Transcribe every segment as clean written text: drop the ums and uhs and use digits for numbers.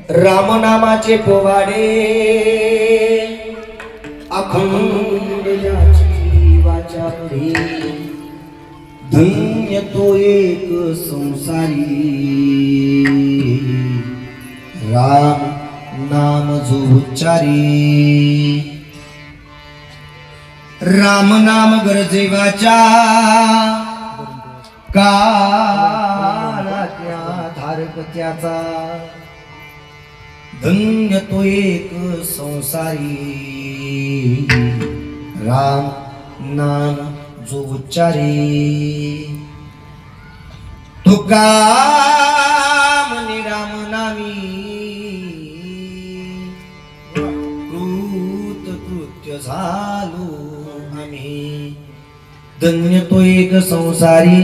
रामनामाचे पोवाडे अखंड याची वाचा पुढे धन्य तो एक संसारी राम नाम जो उच्चारी राम नाम गरजे वाचा काळातल्या धारकत्याचा धन्य तो एक संसारी राम नाम जो उच्चारी तुका म्हणे राम नामी कृत कृत्य झालो आम्ही धन्य तो एक संसारी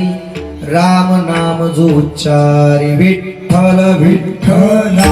राम नाम जो उच्चारी विठ्ठल विठ्ठला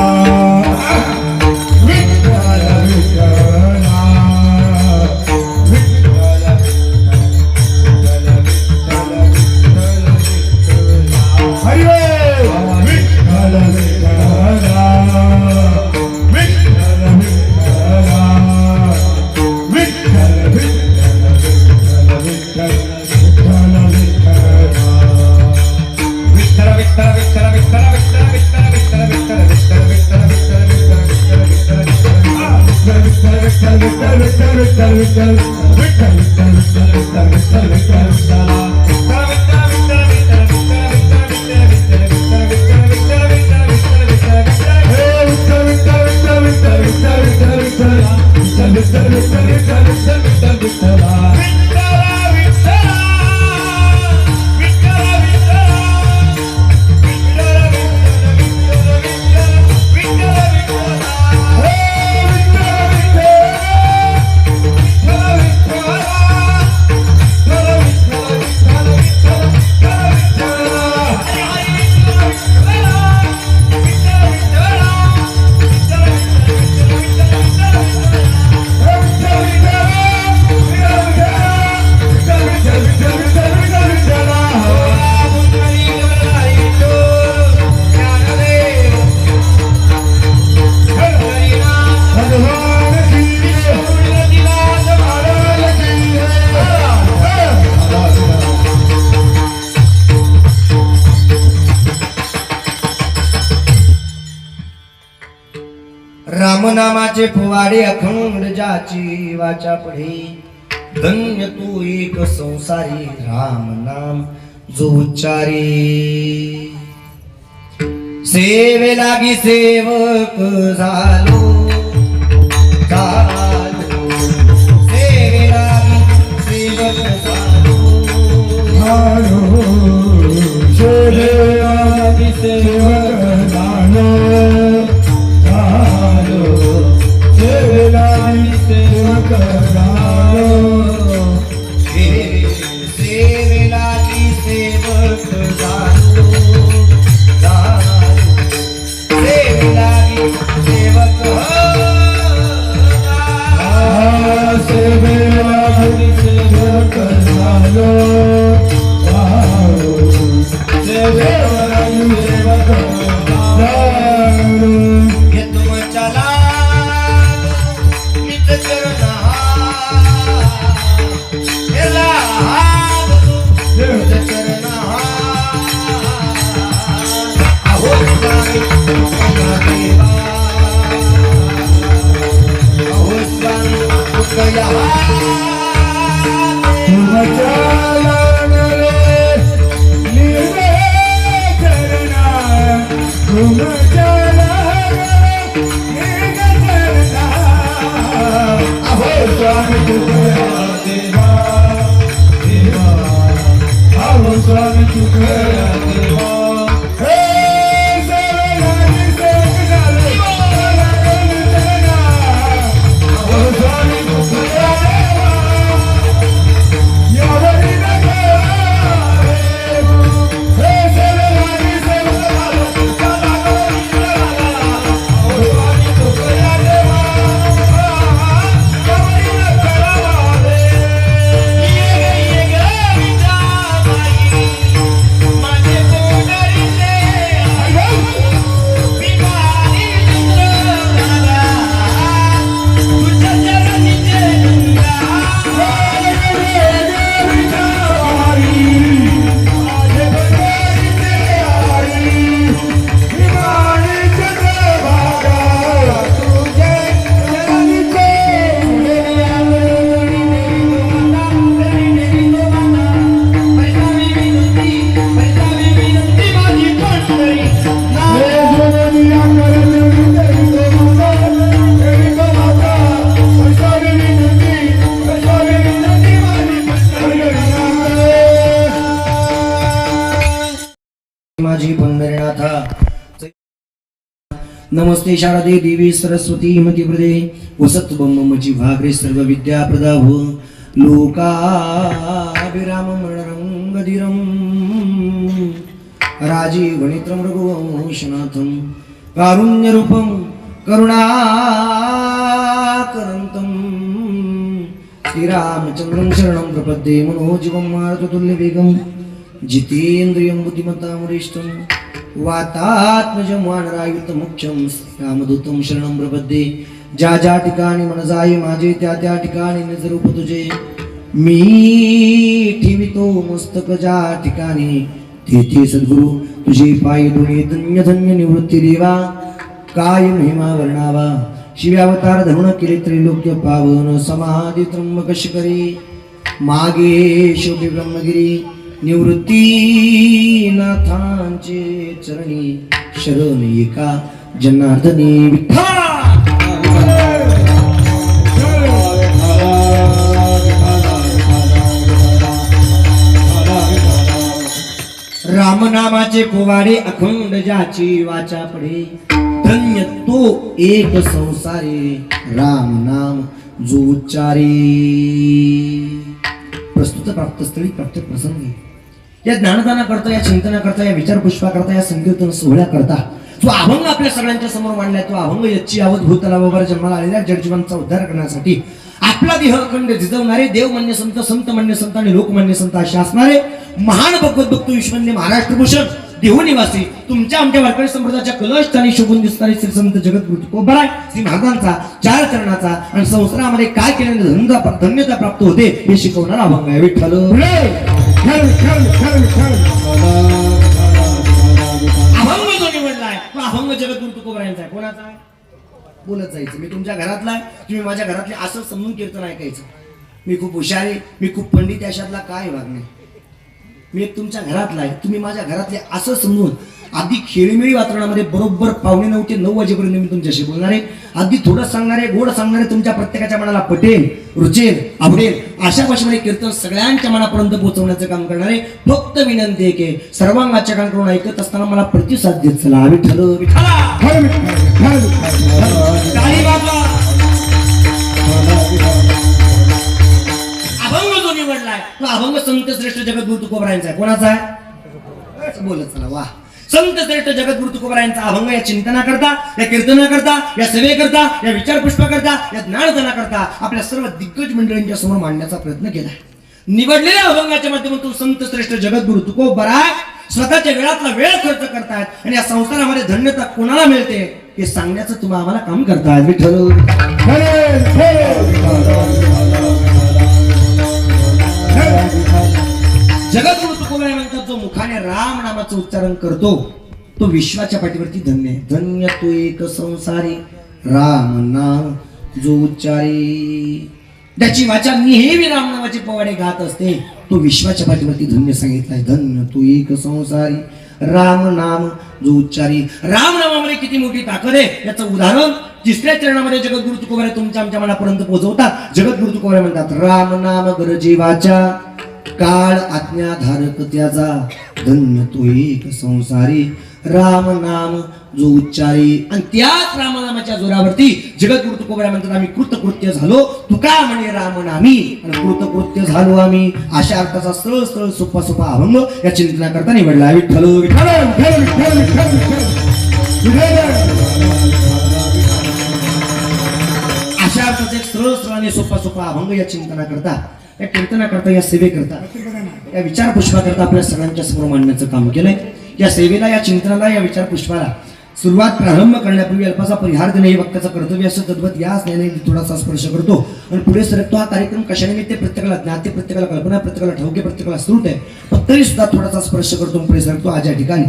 रामनामाचे पोवाडे अखंड जाची वाचा पुढे धन्य तू एक संसारी राम नाम जो उच्चारी सेवे लागी सेवक झालो सेवे लागी सेवक झालो सेवे लागी सेवक झालो माझे नमस्ते शारदे देवी सरस्वती मती प्रदे वसत ब्रह्मची भागरे सर्व विद्या प्रदाभ लोकाभिराम रंगधीरम राजीवनित्रम रघुवंशनाथम कारुण्यरूपम करुणाकरंतम श्रीरामचंद्रं शरणं प्रपद्ये मनोजीवं मारुततुल्यवेगं जितेन्द्रियं बुद्धिमतां वरिष्ठं वातात्मजं वानरायुतमुख्यं श्रीरामदूतं शरणं प्रपद्ये ज्या ज्या ठिकाणी मन जाई माझे त्या त्या ठिकाणी निजरूप तुझे मी ठेवितो मस्तक ज्या ठिकाणी तेथे सद्गुरु तुझे पाय दोन्ही धन्य धन्य निवृत्ती देवा काय महिमा वर्णावा शिव्यावतार धरुण केले त्रैलोक्य पावन समाधी त्र्यंबक शिखरी मागे शेवटी ब्रह्मगिरी निवृत्ती नाथांचे चरणी शरण एका जनार्दनी विठ्ठला रामनामाचे पोवाडे अखंड ज्याची वाचा पडे धन्य तो एक संसारे राम नाम जो उच्चारे प्रस्तुत प्राप्त स्थळी प्राप्त प्रसंगी या ज्ञानदाना करता या चिंतना करता या विचार पुष्पा करता या संकीर्तन सोहळ्या करता जो अभंग आपल्या सगळ्यांच्या समोर मांडलाय तो अभंग याची आवत भूतलावर जन्माला आलेल्या जडजीवांचा उद्धार करण्यासाठी आपला देह अखंड झिजवणारे देवमान्य संत संतमान्य संत आणि लोकमान्य संत असे असणारे महान भगवत भक्त विश्वन्य महाराष्ट्रभूषण देहू निवासी तुमच्या आमच्या वारकरी संप्रदायाच्या कलशस्थानी शोभून दिसणारे श्री संत जगद्गुरु तुकोबराय श्री महाराजांचा चार चरणाचा आणि संसारामध्ये काय केल्याने धन्यता प्राप्त होते हे शिकवणारा अभंग आहे विठ्ठल अभंग जो निवडलाय तो अभंग जगद्गुरु तुकोबरायांचा आहे. कोणाचा आहे बोलत जायचं. मी तुमच्या घरातला आहे तुम्ही माझ्या घरातले असं समजून कीर्तन ऐकायचं. मी खूप हुशार आहे मी खूप पंडित याच्यातला काय भाग नाही. मी एक तुमच्या घरातला आहे तुम्ही माझ्या घरातले असं समजून अगदी खेळीमेळी वातावरणामध्ये बरोबर 8:45 ते 9 वाजेपर्यंत मी तुमच्याशी बोलणार आहे. अगदी थोडं सांगणारे गोड सांगणारे तुमच्या प्रत्येकाच्या मनाला पटेल रुचेल आवडेल अशा भाषेमध्ये कीर्तन सगळ्यांच्या मनापर्यंत पोहोचवण्याचं काम करणारे. फक्त विनंती आहे की सर्वांगाच्या कान करून ऐकत असताना मला प्रतिसाद देत चला. विठ्ठल विठ्ठला अभंग जो निवडलाय तो अभंग संत श्रेष्ठ जगद्गुरु तुकोबरायांचा आहे. कोणाचा आहे बोलत चला. वा संत श्रेष्ठ जगद्गुरु तुकोबरायांचा अभंग या चिंतना करता या कीर्तना करता या सेवे करता या विचार पुष्पा करता या ज्ञानदाना करता आपल्या सर्व दिग्गज मंडळींच्या समोर मांडण्याचा प्रयत्न केला. निवडलेल्या अभंगाच्या माध्यमातून संत श्रेष्ठ जगद्गुरु तुकोबराय स्वतःच्या वेळातला वेळ खर्च करतायत आणि या संसारामध्ये धन्यता कोणाला मिळते हे सांगण्याचं तुम्ही आम्हाला काम करतायत. विठ्ठल जगद्गुरु तुकोबराय म्हणतात जो मुखाने राम नामाचं उच्चारण करतो तो विश्वाच्या पाठीवरती धन्य आहे. धन्य तो एक संसारी राम नाम जो उच्चारी त्याची वाचा नेहमी राम नामाचे पोवाडे गात असते तो विश्वाच्या पाठीवरती धन्य सांगितलाय. धन्य तो एक संसारी राम नाम जो उच्चारी. राम नामामध्ये किती मोठी ताकद आहे याचं उदाहरण तिसऱ्या चरणामध्ये जगद्गुरु तुकोबराय तुमच्या आमच्या मनापर्यंत पोहोचवतात. जगद्गुरु तुकोबराय म्हणतात राम नाम गरजे वाचा काळ आज्ञाधारक त्याचा धन्य तो एक संसारी राम नाम जो उच्चारी. आणि त्याच रामनामाच्या जोरावरती जगद्गुरु तुकोबराय म्हणतात आम्ही कृतकृत्य झालो तुका म्हणे राम नामी आणि कृतकृत्य झालो आम्ही. अशा अर्थाचा सरळ सरळ सोपा सोपा अभंग या चिंतना करता निवडला. विठ्ठल विठ्ठल अशा अर्थाचा एक सरळ सरळ आणि सोपा सोपा अभंग या चिंतना करता या कीर्तना करता या सेवे करता या विचार पुष्पा करता आपल्या सगळ्यांच्या समोर मांडण्याचं काम केलंय. या सेवेला या चिंतनाला या विचार पुष्पाला सुरुवात प्रारंभ करण्यापूर्वी अल्पाचा परिहार देणे हे वक्त्याचं कर्तव्य असं तद्वत या स्नेहाने थोडासा स्पर्श करतो आणि पुढे सरकतो. हा कार्यक्रम कशानिमित्त प्रत्येकाला ज्ञाते प्रत्येकाला कल्पना प्रत्येकाला ठाऊके प्रत्येकाला स्त्रुट आहे पण तरी सुद्धा थोडासा स्पर्श करतो पुढे सरकतो. आज या ठिकाणी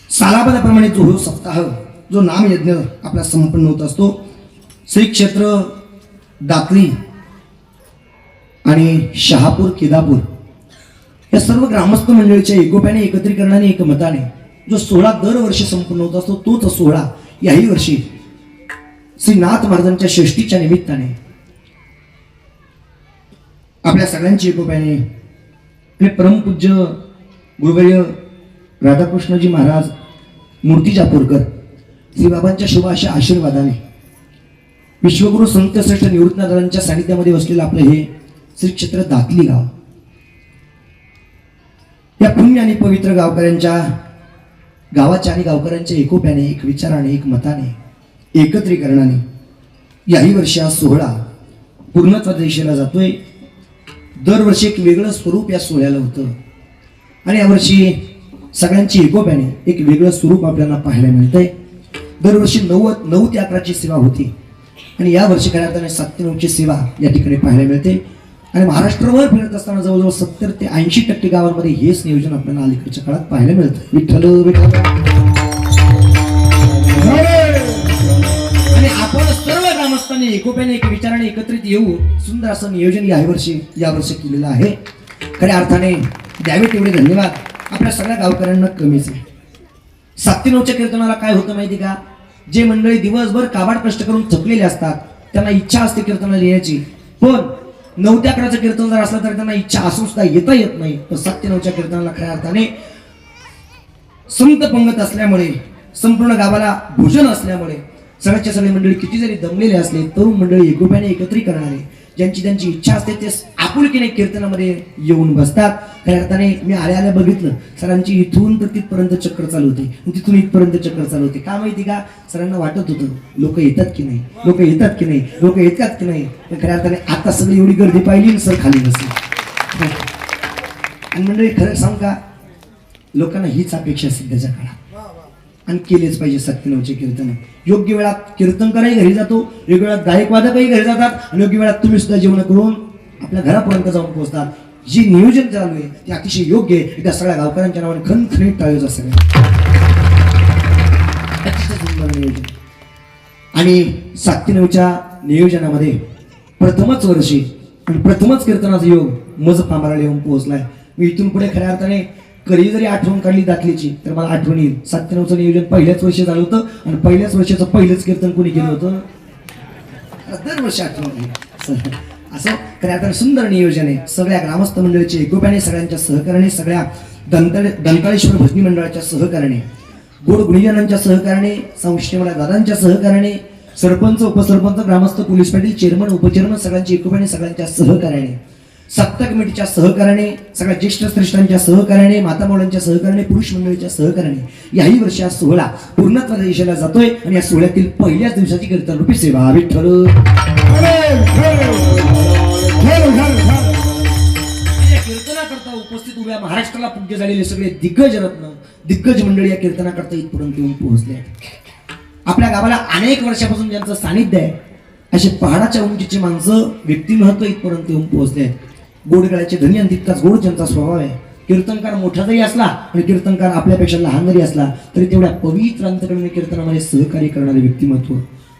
सालाबदाप्रमाणे जो सप्ताह जो नामयज्ञ आपला संपन्न होत असतो श्री क्षेत्र दातली आणि शहापूर केदापूर या सर्व ग्रामस्थ मंडळीच्या एकोप्याने एकत्रीकरणाने एकमताने जो सोहळा दरवर्षी संपन्न होत असतो तोच सोहळा याही वर्षी श्री नाथ महाराजांच्या षष्टीच्या निमित्ताने आपल्या सगळ्यांची एकोप्याने आणि परमपूज्य गुरुवर्य राधाकृष्णजी महाराज मूर्तिजापूरकर श्रीबाबांच्या शुभ अशा आशीर्वादाने विश्वगुरु संत श्रेष्ठ निवृत्तनाथांच्या सानिध्यामध्ये वसलेलं आपलं हे श्री क्षेत्र दातली गाव, या पुण्य आणि पवित्र गावकऱ्यांच्या गावाच्या आणि गावकऱ्यांच्या एकोप्याने, एक विचाराने, एक मताने, एकत्रीकरणाने याही वर्षी हा सोहळा पूर्णत्वाच्या दिशेला जातोय. दरवर्षी एक वेगळं स्वरूप या सोहळ्याला होतं आणि यावर्षी सगळ्यांची एकोप्याने एक वेगळं स्वरूप आपल्याला पाहायला मिळतंय. दरवर्षी 9 ते 11ची सेवा होती आणि यावर्षी खऱ्या अर्थाने 7 ते 9ची सेवा या ठिकाणी पाहायला मिळते. आणि महाराष्ट्रभर फिरत असताना जवळजवळ 70 ते 80% गावांमध्ये हेच नियोजन आपल्याला अलीकडच्या काळात पाहायला मिळतं. विठ्ठल विठ्ठल. आणि आपण सर्व ग्रामस्थांनी एकोप्याने, एक विचाराने एकत्रित येऊ सुंदर असं नियोजन यावर्षी केलेलं आहे. खऱ्या अर्थाने द्यावे तेवढे धन्यवाद आपल्या सगळ्या गावकऱ्यांना कमीच आहे. 7 ते 9च्या कीर्तनाला काय होतं माहिती का, जे मंडळी दिवसभर काबाड कष्ट करून थकलेले असतात त्यांना इच्छा असते कीर्तनाला लिहायची, पण 9 ते 11चं कीर्तन जर असलं तर त्यांना इच्छा असून सुद्धा येता येत नाही. तर 7 ते 9च्या कीर्तनाला खऱ्या अर्थाने संत पंगत असल्यामुळे, संपूर्ण गावाला भोजन असल्यामुळे सगळ्याच्या सगळे मंडळी किती जरी दमलेले असले तरुण मंडळी एकोप्याने एकत्रित करणारे, ज्यांची इच्छा असते ते आपुलकीने कीर्तनामध्ये येऊन बसतात. खऱ्या अर्थाने मी आल्या बघितलं सरांची इथून तर तिथपर्यंत चक्कर चालू होते, तिथून इथपर्यंत चक्कर चालू होते. का माहिती का, सरांना वाटत होतं लोक येतात की नाही, लोक येतात की नाही, लोक येतात की नाही. पण खऱ्या अर्थाने आता सगळी एवढी गर्दी पाहिली सर खाली नसेल. आणि मंडळी खरं सांग का, लोकांना हीच अपेक्षा असते त्याच्या काळात आणि केलेच पाहिजे. 7 ते 9चे कीर्तन योग्य वेळात कीर्तनकारही घरी जातो, योग्य वेळात गायकवादकही घरी जातात आणि योग्य वेळात तुम्ही सुद्धा जेवण करून आपल्या घरापर्यंत जाऊन पोहोचतात. जे नियोजन चालू आहे ते अतिशय योग्य आहे. त्या सगळ्या गावकऱ्यांच्या नावाने खणखणीत टाळायचं असं अतिशय सुंदर नियोजन. आणि 7 ते 9च्या नियोजनामध्ये प्रथमच वर्षी आणि प्रथमच कीर्तनाचा योग मज पांबाराला येऊन पोहोचलाय. मी इथून पुढे खऱ्या अर्थाने कधी जरी आठवण काढली दाखलीची तर मला आठवण येईल 7 ते 9चं नियोजन पहिल्याच वर्षी झालं होतं आणि पहिल्याच वर्षाचं पहिलंच कीर्तन कोणी केलं होतं, दरवर्षी आठवण येईल. असं खऱ्या अर्थाने सुंदर नियोजन आहे. सगळ्या ग्रामस्थ मंडळीचे एकोप्याने, सगळ्यांच्या सहकार्याने, सगळ्या दंताळेश्वर भजनी मंडळाच्या सहकार्याने, गोड गुणीजनांच्या सहकार्याने, संष्ठेवाल्या दादांच्या सहकार्याने, सरपंच, उपसरपंच, ग्रामस्थ, पोलीस पाटील, चेअरमन, उपचेअरमन सगळ्यांच्या एकोप्याने, सगळ्यांच्या सहकार्याने, सप्ताह कमिटीच्या सहकार्याने, सगळ्या ज्येष्ठ श्रेष्ठांच्या सहकार्याने, माता मौलांच्या सहकार्याने, पुरुष मंडळीच्या सहकार्याने याही वर्षी हा सोहळा पूर्णत्वाच्या दिशेला जातोय. आणि या सोहळ्यातील पहिल्याच दिवसाची कीर्तन रूपी सेवा विठ्ठल. कीर्तनाकरता उपस्थित उभ्या महाराष्ट्राला पूज्य झालेले सगळे दिग्गज रत्न, दिग्गज मंडळी या कीर्तनाकरता इथपर्यंत येऊन पोहोचले. आपल्या गावाला अनेक वर्षापासून ज्यांचं सानिध्य आहे असे पहाडाच्या उंचीची माणसं, व्यक्तिमत्व इथपर्यंत येऊन पोहोचले. गोडगळ्याचे धनी आणि तितकाच गोड ज्यांचा स्वभाव आहे. कीर्तनकार मोठा जरी असला आणि कीर्तनकार आपल्यापेक्षा लहान जरी असला तरी तेवढ्या पवित्र अंतकरणाने कीर्तनामध्ये सहकार्य करणारे व्यक्तिमत्व,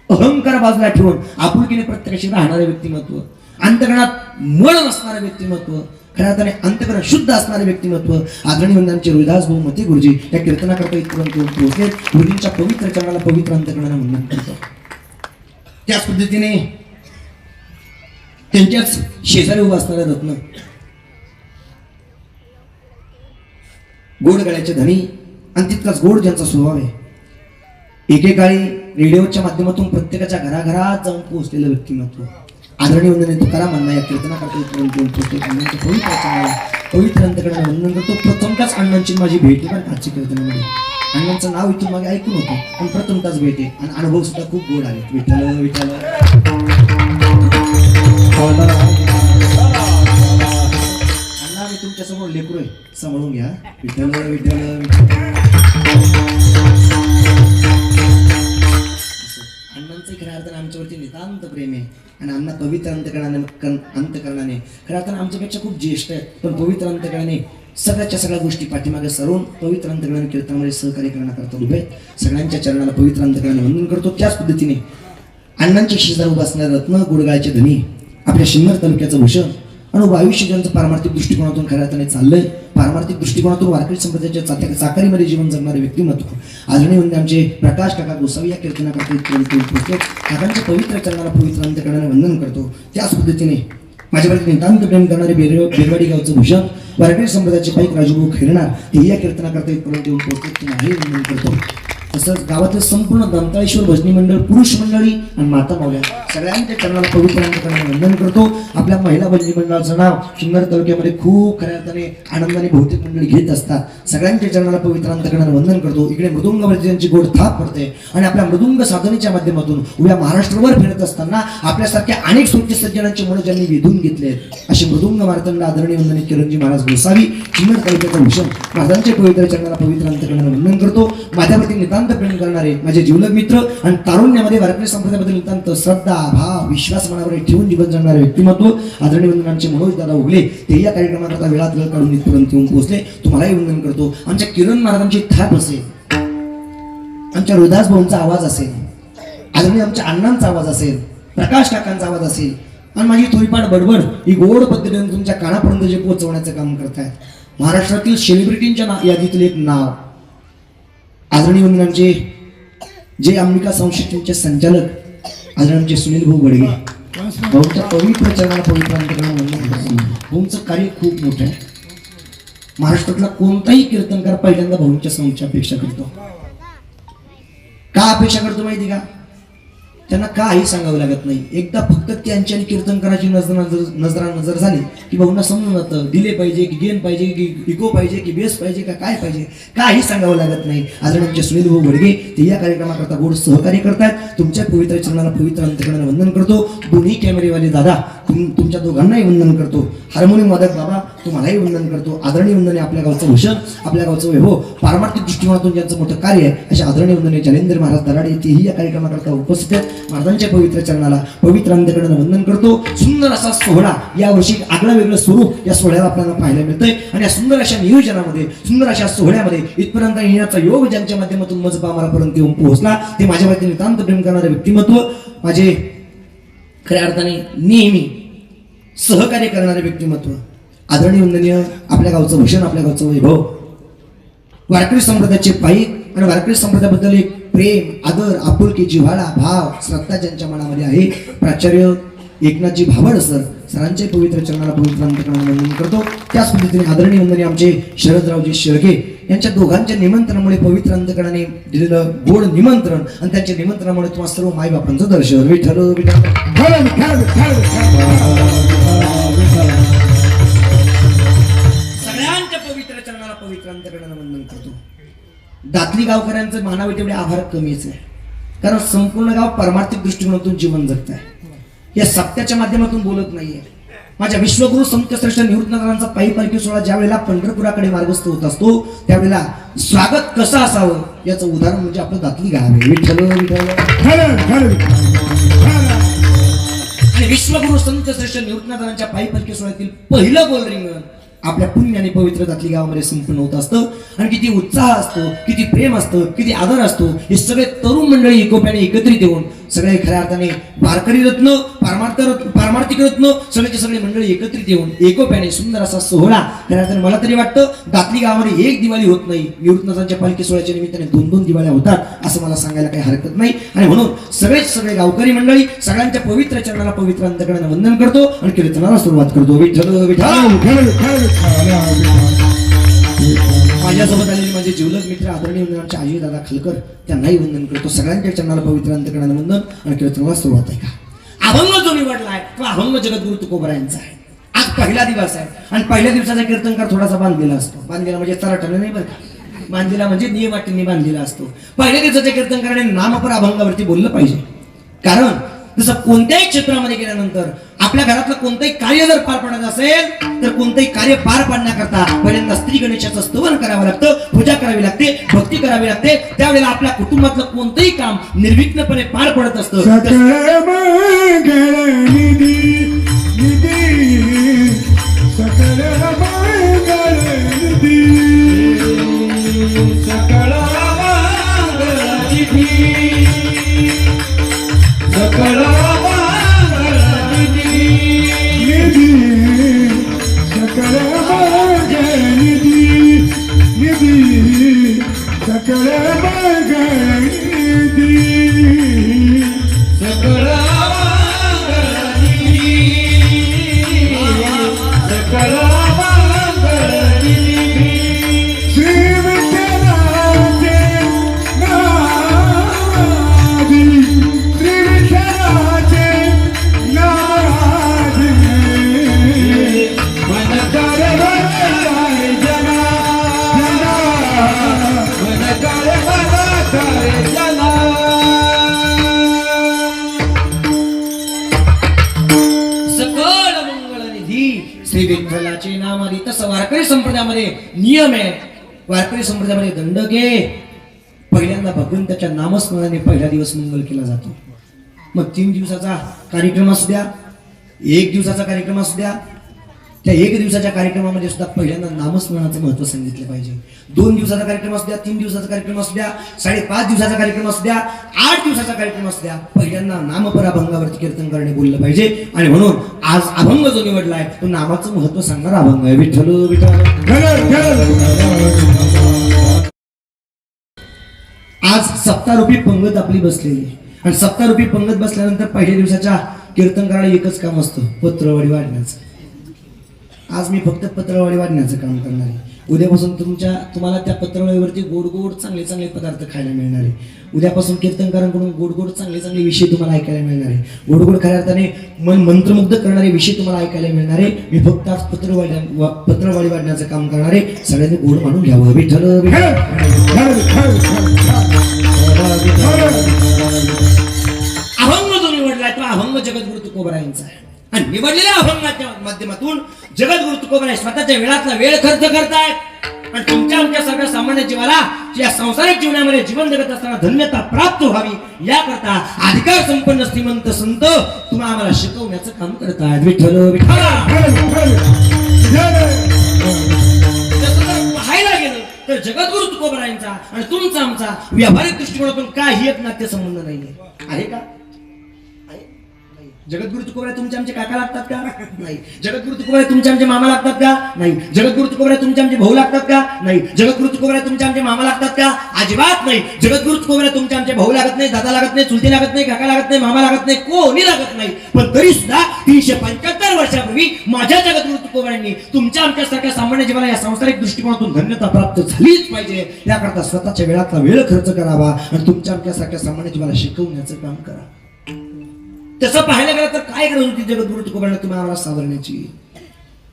अहंकार बाजूला ठेवून आपुलकीने प्रत्येकाशी राहणारे व्यक्तिमत्व, अंतकरणात मळ नसणारे व्यक्तिमत्व, खऱ्या अर्थाने अंतकरण शुद्ध असणारे व्यक्तिमत्व आदरणीय वंदनांचे रोहिदास भाऊ मते गुरुजी या कीर्तनाकरता इथपर्यंत येऊन पोहोचले. गुरुजींच्या पवित्र चरणाला पवित्र अंतकरणाने वंदन करतो. त्याच पद्धतीने त्यांच्याच शेजारी उभा असणारे रत्न, गोड गळ्याचे धनी आणि तितकाच गोड ज्यांचा स्वभाव आहे. एकेकाळी रेडिओच्या माध्यमातून प्रत्येकाच्या घराघरात जाऊन पोहोचलेलं व्यक्तिमत्व आदरणीय वंदने तुकारामांना या कीर्तनाकरता पवित्र अंतकरणाने वंदन करतो. प्रथमताच अण्णांची माझी भेट आहे. पण आजच्या कीर्तनामध्ये अण्णांचं नाव इथून मागे ऐकून होतं पण प्रथमताच भेट आहे आणि अनुभव सुद्धा खूप गोड आले. विठ्ठल विठ्ठल. अण्णा मी तुमच्या समोर लेकरू आहे, सांभाळून घ्या. विठ्ठल विठ्ठल. अण्णांचं खऱ्या अर्थाने आमच्यावरती नितांत प्रेम आहे आणि अण्णा पवित्र अंतकरणाने खऱ्या अर्थाने आमच्यापेक्षा खूप ज्येष्ठ आहेत पण पवित्र अंतकरणाने सगळ्याच्या सगळ्या गोष्टी पाठीमागे सरून पवित्र अंतकरणाने कीर्तनामध्ये सहकार्य करण्याकरता उभे. सगळ्यांच्या चरणाला पवित्र अंतकरणाने वंदन करतो. त्याच पद्धतीने अण्णांच्या शेजार उभा असणारे रत्न, गुडगाळचे धनी, आपल्या शिन्नर तालुक्याचं भूषण आणि आयुष्य ज्यांचं पारमार्थिक दृष्टिकोनातून खऱ्या अर्थाने चाललंय, पारमार्थिक दृष्टिकोनातून वारकरी संप्रदायाच्या चाकरीमध्ये जीवन जगणारे व्यक्तिमत्व आदरणीय वंदे आमचे प्रकाश काका गोसावी या कीर्तनाकरता पोहोचले. काकांच्या पवित्र चरणाला पवित्र अंतकरणाने वंदन करतो. त्याच पद्धतीने माझ्यावरती नितांत प्रेम करणारे बेरवाडी गावचं भूषण वारकरी संप्रदायाचे पाईक राजूभाऊ खैरनार हे या कीर्तनाकरता इथपर्यंत येऊन पोहोचले. तुम्हाला वंदन करतो. तसंच गावातील संपूर्ण दंताळेश्वर भजनी मंडळ, पुरुष मंडळी आणि माता मावल्या सगळ्यांच्या चरणाला पवित्र अंतकरणाने वंदन करतो. आपल्या महिला भजनी मंडळाचं नाव सिन्नर तालुक्यामध्ये खूप खऱ्या अर्थाने आनंदाने बहुतेक मंडळी घेत असतात. सगळ्यांच्या चरणाला पवित्र अंतकरणाने वंदन करतो. इकडे मृदुंगावरती त्यांची गोड थाप पडते आणि आपल्या मृदुंग साधनेच्या माध्यमातून उभ्या महाराष्ट्रभर फिरत असताना आपल्यासारख्या अनेक सुरची सज्जनांची मन ज्यांनी वेधून घेतले असे मृदुंग मार्तंड आदरणीय वंदनीय किरणजी महाराज गोसावी सिन्नर तालुक्याचा भूषण महाराजांच्या पवित्र चरणाला पवित्र अंतकरणाने वंदन करतो. माझ्यावरती नितांत प्रेम करणारे माझे जीवलग मित्र आणि तारुण्यामध्ये वारकरी संप्रदायाबद्दल नितांत श्रद्धा, भाव, विश्वास मनावर ठेवून जीवन जगणारे व्यक्तिमत्व आदरणीय वंदनांचे मनोज दादा उगले ते या कार्यक्रमाकरता वेळात वेळ काढून इथपर्यंत येऊन पोहोचले. तुम्हालाही वंदन करतो. आमच्या किरण महाराजांची थाप असेल, आमच्या रोदास भाऊंचा आवाज असेल, आदरणीय आमच्या अण्णांचा आवाज असेल, प्रकाश काकांचा आवाज असेल आणि माझी थोडीफार बडबड ही गोड पद्धतीने तुमच्या कानापर्यंत जे पोहोचवण्याचं काम करतायत. महाराष्ट्रातील सेलिब्रिटींच्या यादीतील एक नाव आदरणीय वंदनांचे जे अंबिका संस्थेचे संचालक आदरणीय सुनील भाऊ बडगे भाऊच्या पवित्र चरणाला पवित्र अंतकरणाने वंदन करतो. भाऊंचं कार्य खूप मोठं आहे. महाराष्ट्रातला कोणताही कीर्तनकार पहिल्यांदा भाऊंच्या संस्थेची अपेक्षा करतो. का अपेक्षा करतो माहिती का? त्यांना काही सांगावं लागत नाही. एकदा फक्त त्यांची आणि कीर्तनकाराची नजर झाली की भाऊंना समजून जातं दिले पाहिजे की गेन पाहिजे की इको पाहिजे की बेस पाहिजे का काय पाहिजे, काही सांगावं लागत नाही. आदरणीय सुनील भाऊ बडगे ते या कार्यक्रमाकरता गोड सहकार्य करतात. तुमच्या पवित्र चरणाला पवित्र अंतकरणाने वंदन करतो. दोन्ही कॅमेरेवाले दादा तुमच्या दोघांनाही वंदन करतो. हार्मोनियम वादक बाबा तुम्हालाही वंदन करतो. आदरणीय वंदने आपल्या गावचं भूषण, आपल्या गावचं वैभव, पारमार्थिक दृष्टिकोनातून ज्यांचं मोठं कार्य आहे अशा आदरणीय वंदने जालेंद्र महाराज दराडे तेही या कार्यक्रमाकरता उपस्थित आहेत. महाराजांच्या पवित्र चरणाला पवित्र अंतकरणाने वंदन करतो. सुंदर असा सोहळा यावर्षी आगळं वेगळं स्वरूप या सोहळ्याला आपल्याला पाहायला मिळतंय आणि या सुंदर अशा नियोजनामध्ये, सुंदर अशा सोहळ्यामध्ये इथपर्यंत येण्याचा योग ज्यांच्या माध्यमातून मजबा आम्हालापर्यंत येऊन पोहोचला ते माझ्यावरती नितांत प्रेम करणारे व्यक्तिमत्व, माझे खऱ्या अर्थाने नेहमी सहकार्य करणारे व्यक्तिमत्व, आदरणीय वंदनीय आपल्या गावचं भूषण, आपल्या गावचं वैभव, वारकरी संप्रदायाचे पाईक आणि वारकरी संप्रदायाबद्दल एक प्रेम, आदर, आपुलकी, जिव्हाळा, भाव, श्रद्धा ज्यांच्या मनामध्ये आहे प्राचार्य एकनाथजी भावड सरांचे पवित्र चरणाला पवित्र अंतकरणाने वंदन करतो. त्याच पद्धतीने आदरणीय वंदनीय आमचे शरदरावजी शेळके यांच्या दोघांच्या निमंत्रणामुळे पवित्र अंतकरणाने दिलेलं गोड निमंत्रण आणि त्यांच्या निमंत्रणामुळे तुम्हाला सर्व माईबापांचं दर्शन विठ्ठल सगळ्यांच्या पवित्र चरणाला पवित्र अंतकरणाने वंदन करतो. दातली गावकऱ्यांचं मानावे तेवढे आभार कमीच आहे, कारण संपूर्ण गाव परमार्थिक दृष्टिकोनातून जीवन जगत आहे. या सप्त्याच्या माध्यमातून बोलत नाहीये. माझ्या विश्वगुरु संतश्रेष्ठ निवृत्तनाथांचा पायी पालखी सोहळा ज्या वेळेला पंढरपुराकडे मार्गस्थ होत असतो त्यावेळेला स्वागत कसं असावं याचं उदाहरण म्हणजे आपलं दातली गाव आहे. विठ्ठल आणि विश्वगुरु संतश्रेष्ठ निवृत्तनाथांच्या पायी पालखी सोहळ्यातील पहिलं गोल रिंगण आपल्या पुण्याने पवित्र दातली गावामध्ये संपन्न होत असतं. आणि किती उत्साह असतो, किती प्रेम असतं, किती आदर असतो. हे सगळे तरुण मंडळी एकोप्याने एकत्रित येऊन सगळे खऱ्या अर्थाने वारकरी रत्न, पारमार्थिक रत्न सगळ्याचे सगळे मंडळी एकत्रित येऊन एकोप्याने सुंदर असा सोहळा खऱ्या अर्थाने मला तरी वाटतं दातली गावामध्ये एक दिवाळी होत नाही, निवृत्तनाथांच्या पालखी सोहळ्याच्या निमित्ताने 2-2 दिवाळ्या होतात असं मला सांगायला काही हरकत नाही. आणि म्हणून सगळे गावकरी मंडळी सगळ्यांच्या पवित्र चरणाला पवित्र अंतकरणाने वंदन करतो आणि कीर्तनाला सुरुवात करतो. विठ्ठल विठ्ठल. माझ्यासोबत आलेले माझे जीवलग मित्र आदरणीय वंदनांचे आजी दादा खलकर त्यांनाही वंदन करतो. सगळ्यांच्या चरणाला पवित्र अंतकरणाने वंदन आणि कीर्तनाला सुरुवात आहे. का अभंग जो निवडलाय तो अभंग जगद्गुरु तुकोबरा यांचा आहे. आज पहिला दिवस आहे आणि पहिल्या दिवसाचा कीर्तनकार थोडासा बांधलेला असतो. बांधलेला म्हणजे तराटने नाही बरं का, बांधलेला म्हणजे नियमाटींनी बांधलेला असतो. पहिल्या दिवसाच्या कीर्तनकाराने नामपर अभंगावरती बोललं पाहिजे. कारण जसं कोणत्याही क्षेत्रामध्ये गेल्यानंतर आपल्या घरातलं कोणतंही कार्य जर पार पडत असेल तर कोणतंही कार्य पार पाडण्याकरता पहिल्यांदा स्त्री गणेशाचं स्तवन करावं लागतं, पूजा करावी लागते, भक्ती करावी लागते. त्यावेळेला आपल्या कुटुंबातलं कोणतंही काम निर्विघ्नपणे पार पडत असतं. श्री विठ्ठलाचे नाम विठ्ठलाचे नाम आली. तसं वारकरी संप्रदायामध्ये नियम आहे. वारकरी संप्रदायामध्ये दंडक आहे. पहिल्यांदा भगवंताच्या नामस्मरणाने पहिला दिवस मंगल केला जातो. मग 3 दिवसाचा कार्यक्रम असू द्या, 1 दिवसाचा कार्यक्रम असू द्या, त्या 1 दिवसाच्या कार्यक्रमामध्ये सुद्धा पहिल्यांदा नामस्मरणाचं महत्व सांगितलं पाहिजे. 2 दिवसाचा कार्यक्रम असू द्या, 3 दिवसाचा कार्यक्रम असू द्या, 5.5 दिवसाचा कार्यक्रम असू द्या, 8 दिवसाचा कार्यक्रम असू द्या, पहिल्यांदा नामपर अभंगावरती कीर्तन करणे बोललं पाहिजे. आणि म्हणून आज अभंग जो निवडलाय तो नामाचं महत्व सांगणारा अभंग आहे. विठ्ठल विठ्ठल. आज सप्तारूपी पंगत आपली बसलेली आणि सप्तारूपी पंगत बसल्यानंतर पहिल्या दिवसाच्या कीर्तन करायला एकच काम असतं, पत्रवाडी वाढण्याचं. आज मी फक्त पत्रवाडी वाढण्याचं काम करणार आहे. उद्यापासून तुम्हाला त्या पत्रवाडीवरती गोड गोड चांगले चांगले पदार्थ खायला मिळणार आहे. उद्यापासून कीर्तनकारांकडून गोड गोड चांगले चांगले विषय तुम्हाला ऐकायला मिळणार आहे. गोड गोड खऱ्या अर्थाने मन मंत्रमुग्ध करणारे विषय तुम्हाला ऐकायला मिळणार आहे. मी फक्त आज पत्रवाडी वाढण्याचं काम करणार आहे. सगळ्यांनी गोड मानून घ्यावं. विठ्ठल अभंग जो निवडलाय तो अभंग जगद्गुरु तुकोबरायांचा आहे. आणि निवडलेल्या अभंगाच्या माध्यमातून जगद्गुरु तुकोबराय स्वतःच्या वेळातला वेळ खर्च करतायत आणि तुमच्या आमच्यासारख्या सामान्य जीवाला या संसारिक जीवनामध्ये जीवन जगत असताना धन्यता प्राप्त व्हावी याकरता अधिकार संपन्न श्रीमंत संत तुम्हाला आम्हाला शिकवण्याचं काम करतायत. विठ्ठल विठ्ठल. पाहायला गेलं तर जगद्गुरु तुकोबरायांचा आणि तुमचा आमचा व्यावहारिक दृष्टिकोनातून काही एक नाट्य संबंध नाहीये. आहे का? जगद्गुरु तुकोबराय तुमचे आमचे काका लागतात का? नाही. जगद्गुरु तुकोबराय तुमचे आमचे मामा लागतात का? नाही. जगद्गुरु तुकोबराय तुमचे आमचे भाऊ लागतात का? नाही. जगद्गुरु तुकोबराय तुमचे आमचे मामा लागतात का? अजिबात नाही. जगद्गुरु तुकोबराय तुमचे आमचे भाऊ लागत नाही, दादा लागत नाही, चुलती लागत नाही, काका लागत नाही, मामा लागत नाही, कोणी लागत नाही. पण तरी सुद्धा 375 वर्षापूर्वी माझ्या जगद्गुरु तुकोबरायांनी तुमच्या आमच्यासारख्या सामान्य जीवाला या सांसारिक दृष्टिकोनातून धन्यता प्राप्त झालीच पाहिजे याकरता स्वतःच्या वेळातला वेळ खर्च करावा आणि तुमच्या आमच्यासारख्या सामान्य जीवाला शिकवण्याचं काम करा. तसं पाहायला गेलं तर काय गरज होती जगद्गुरु तुकोबरायांना तुम्हाला सावरण्याची?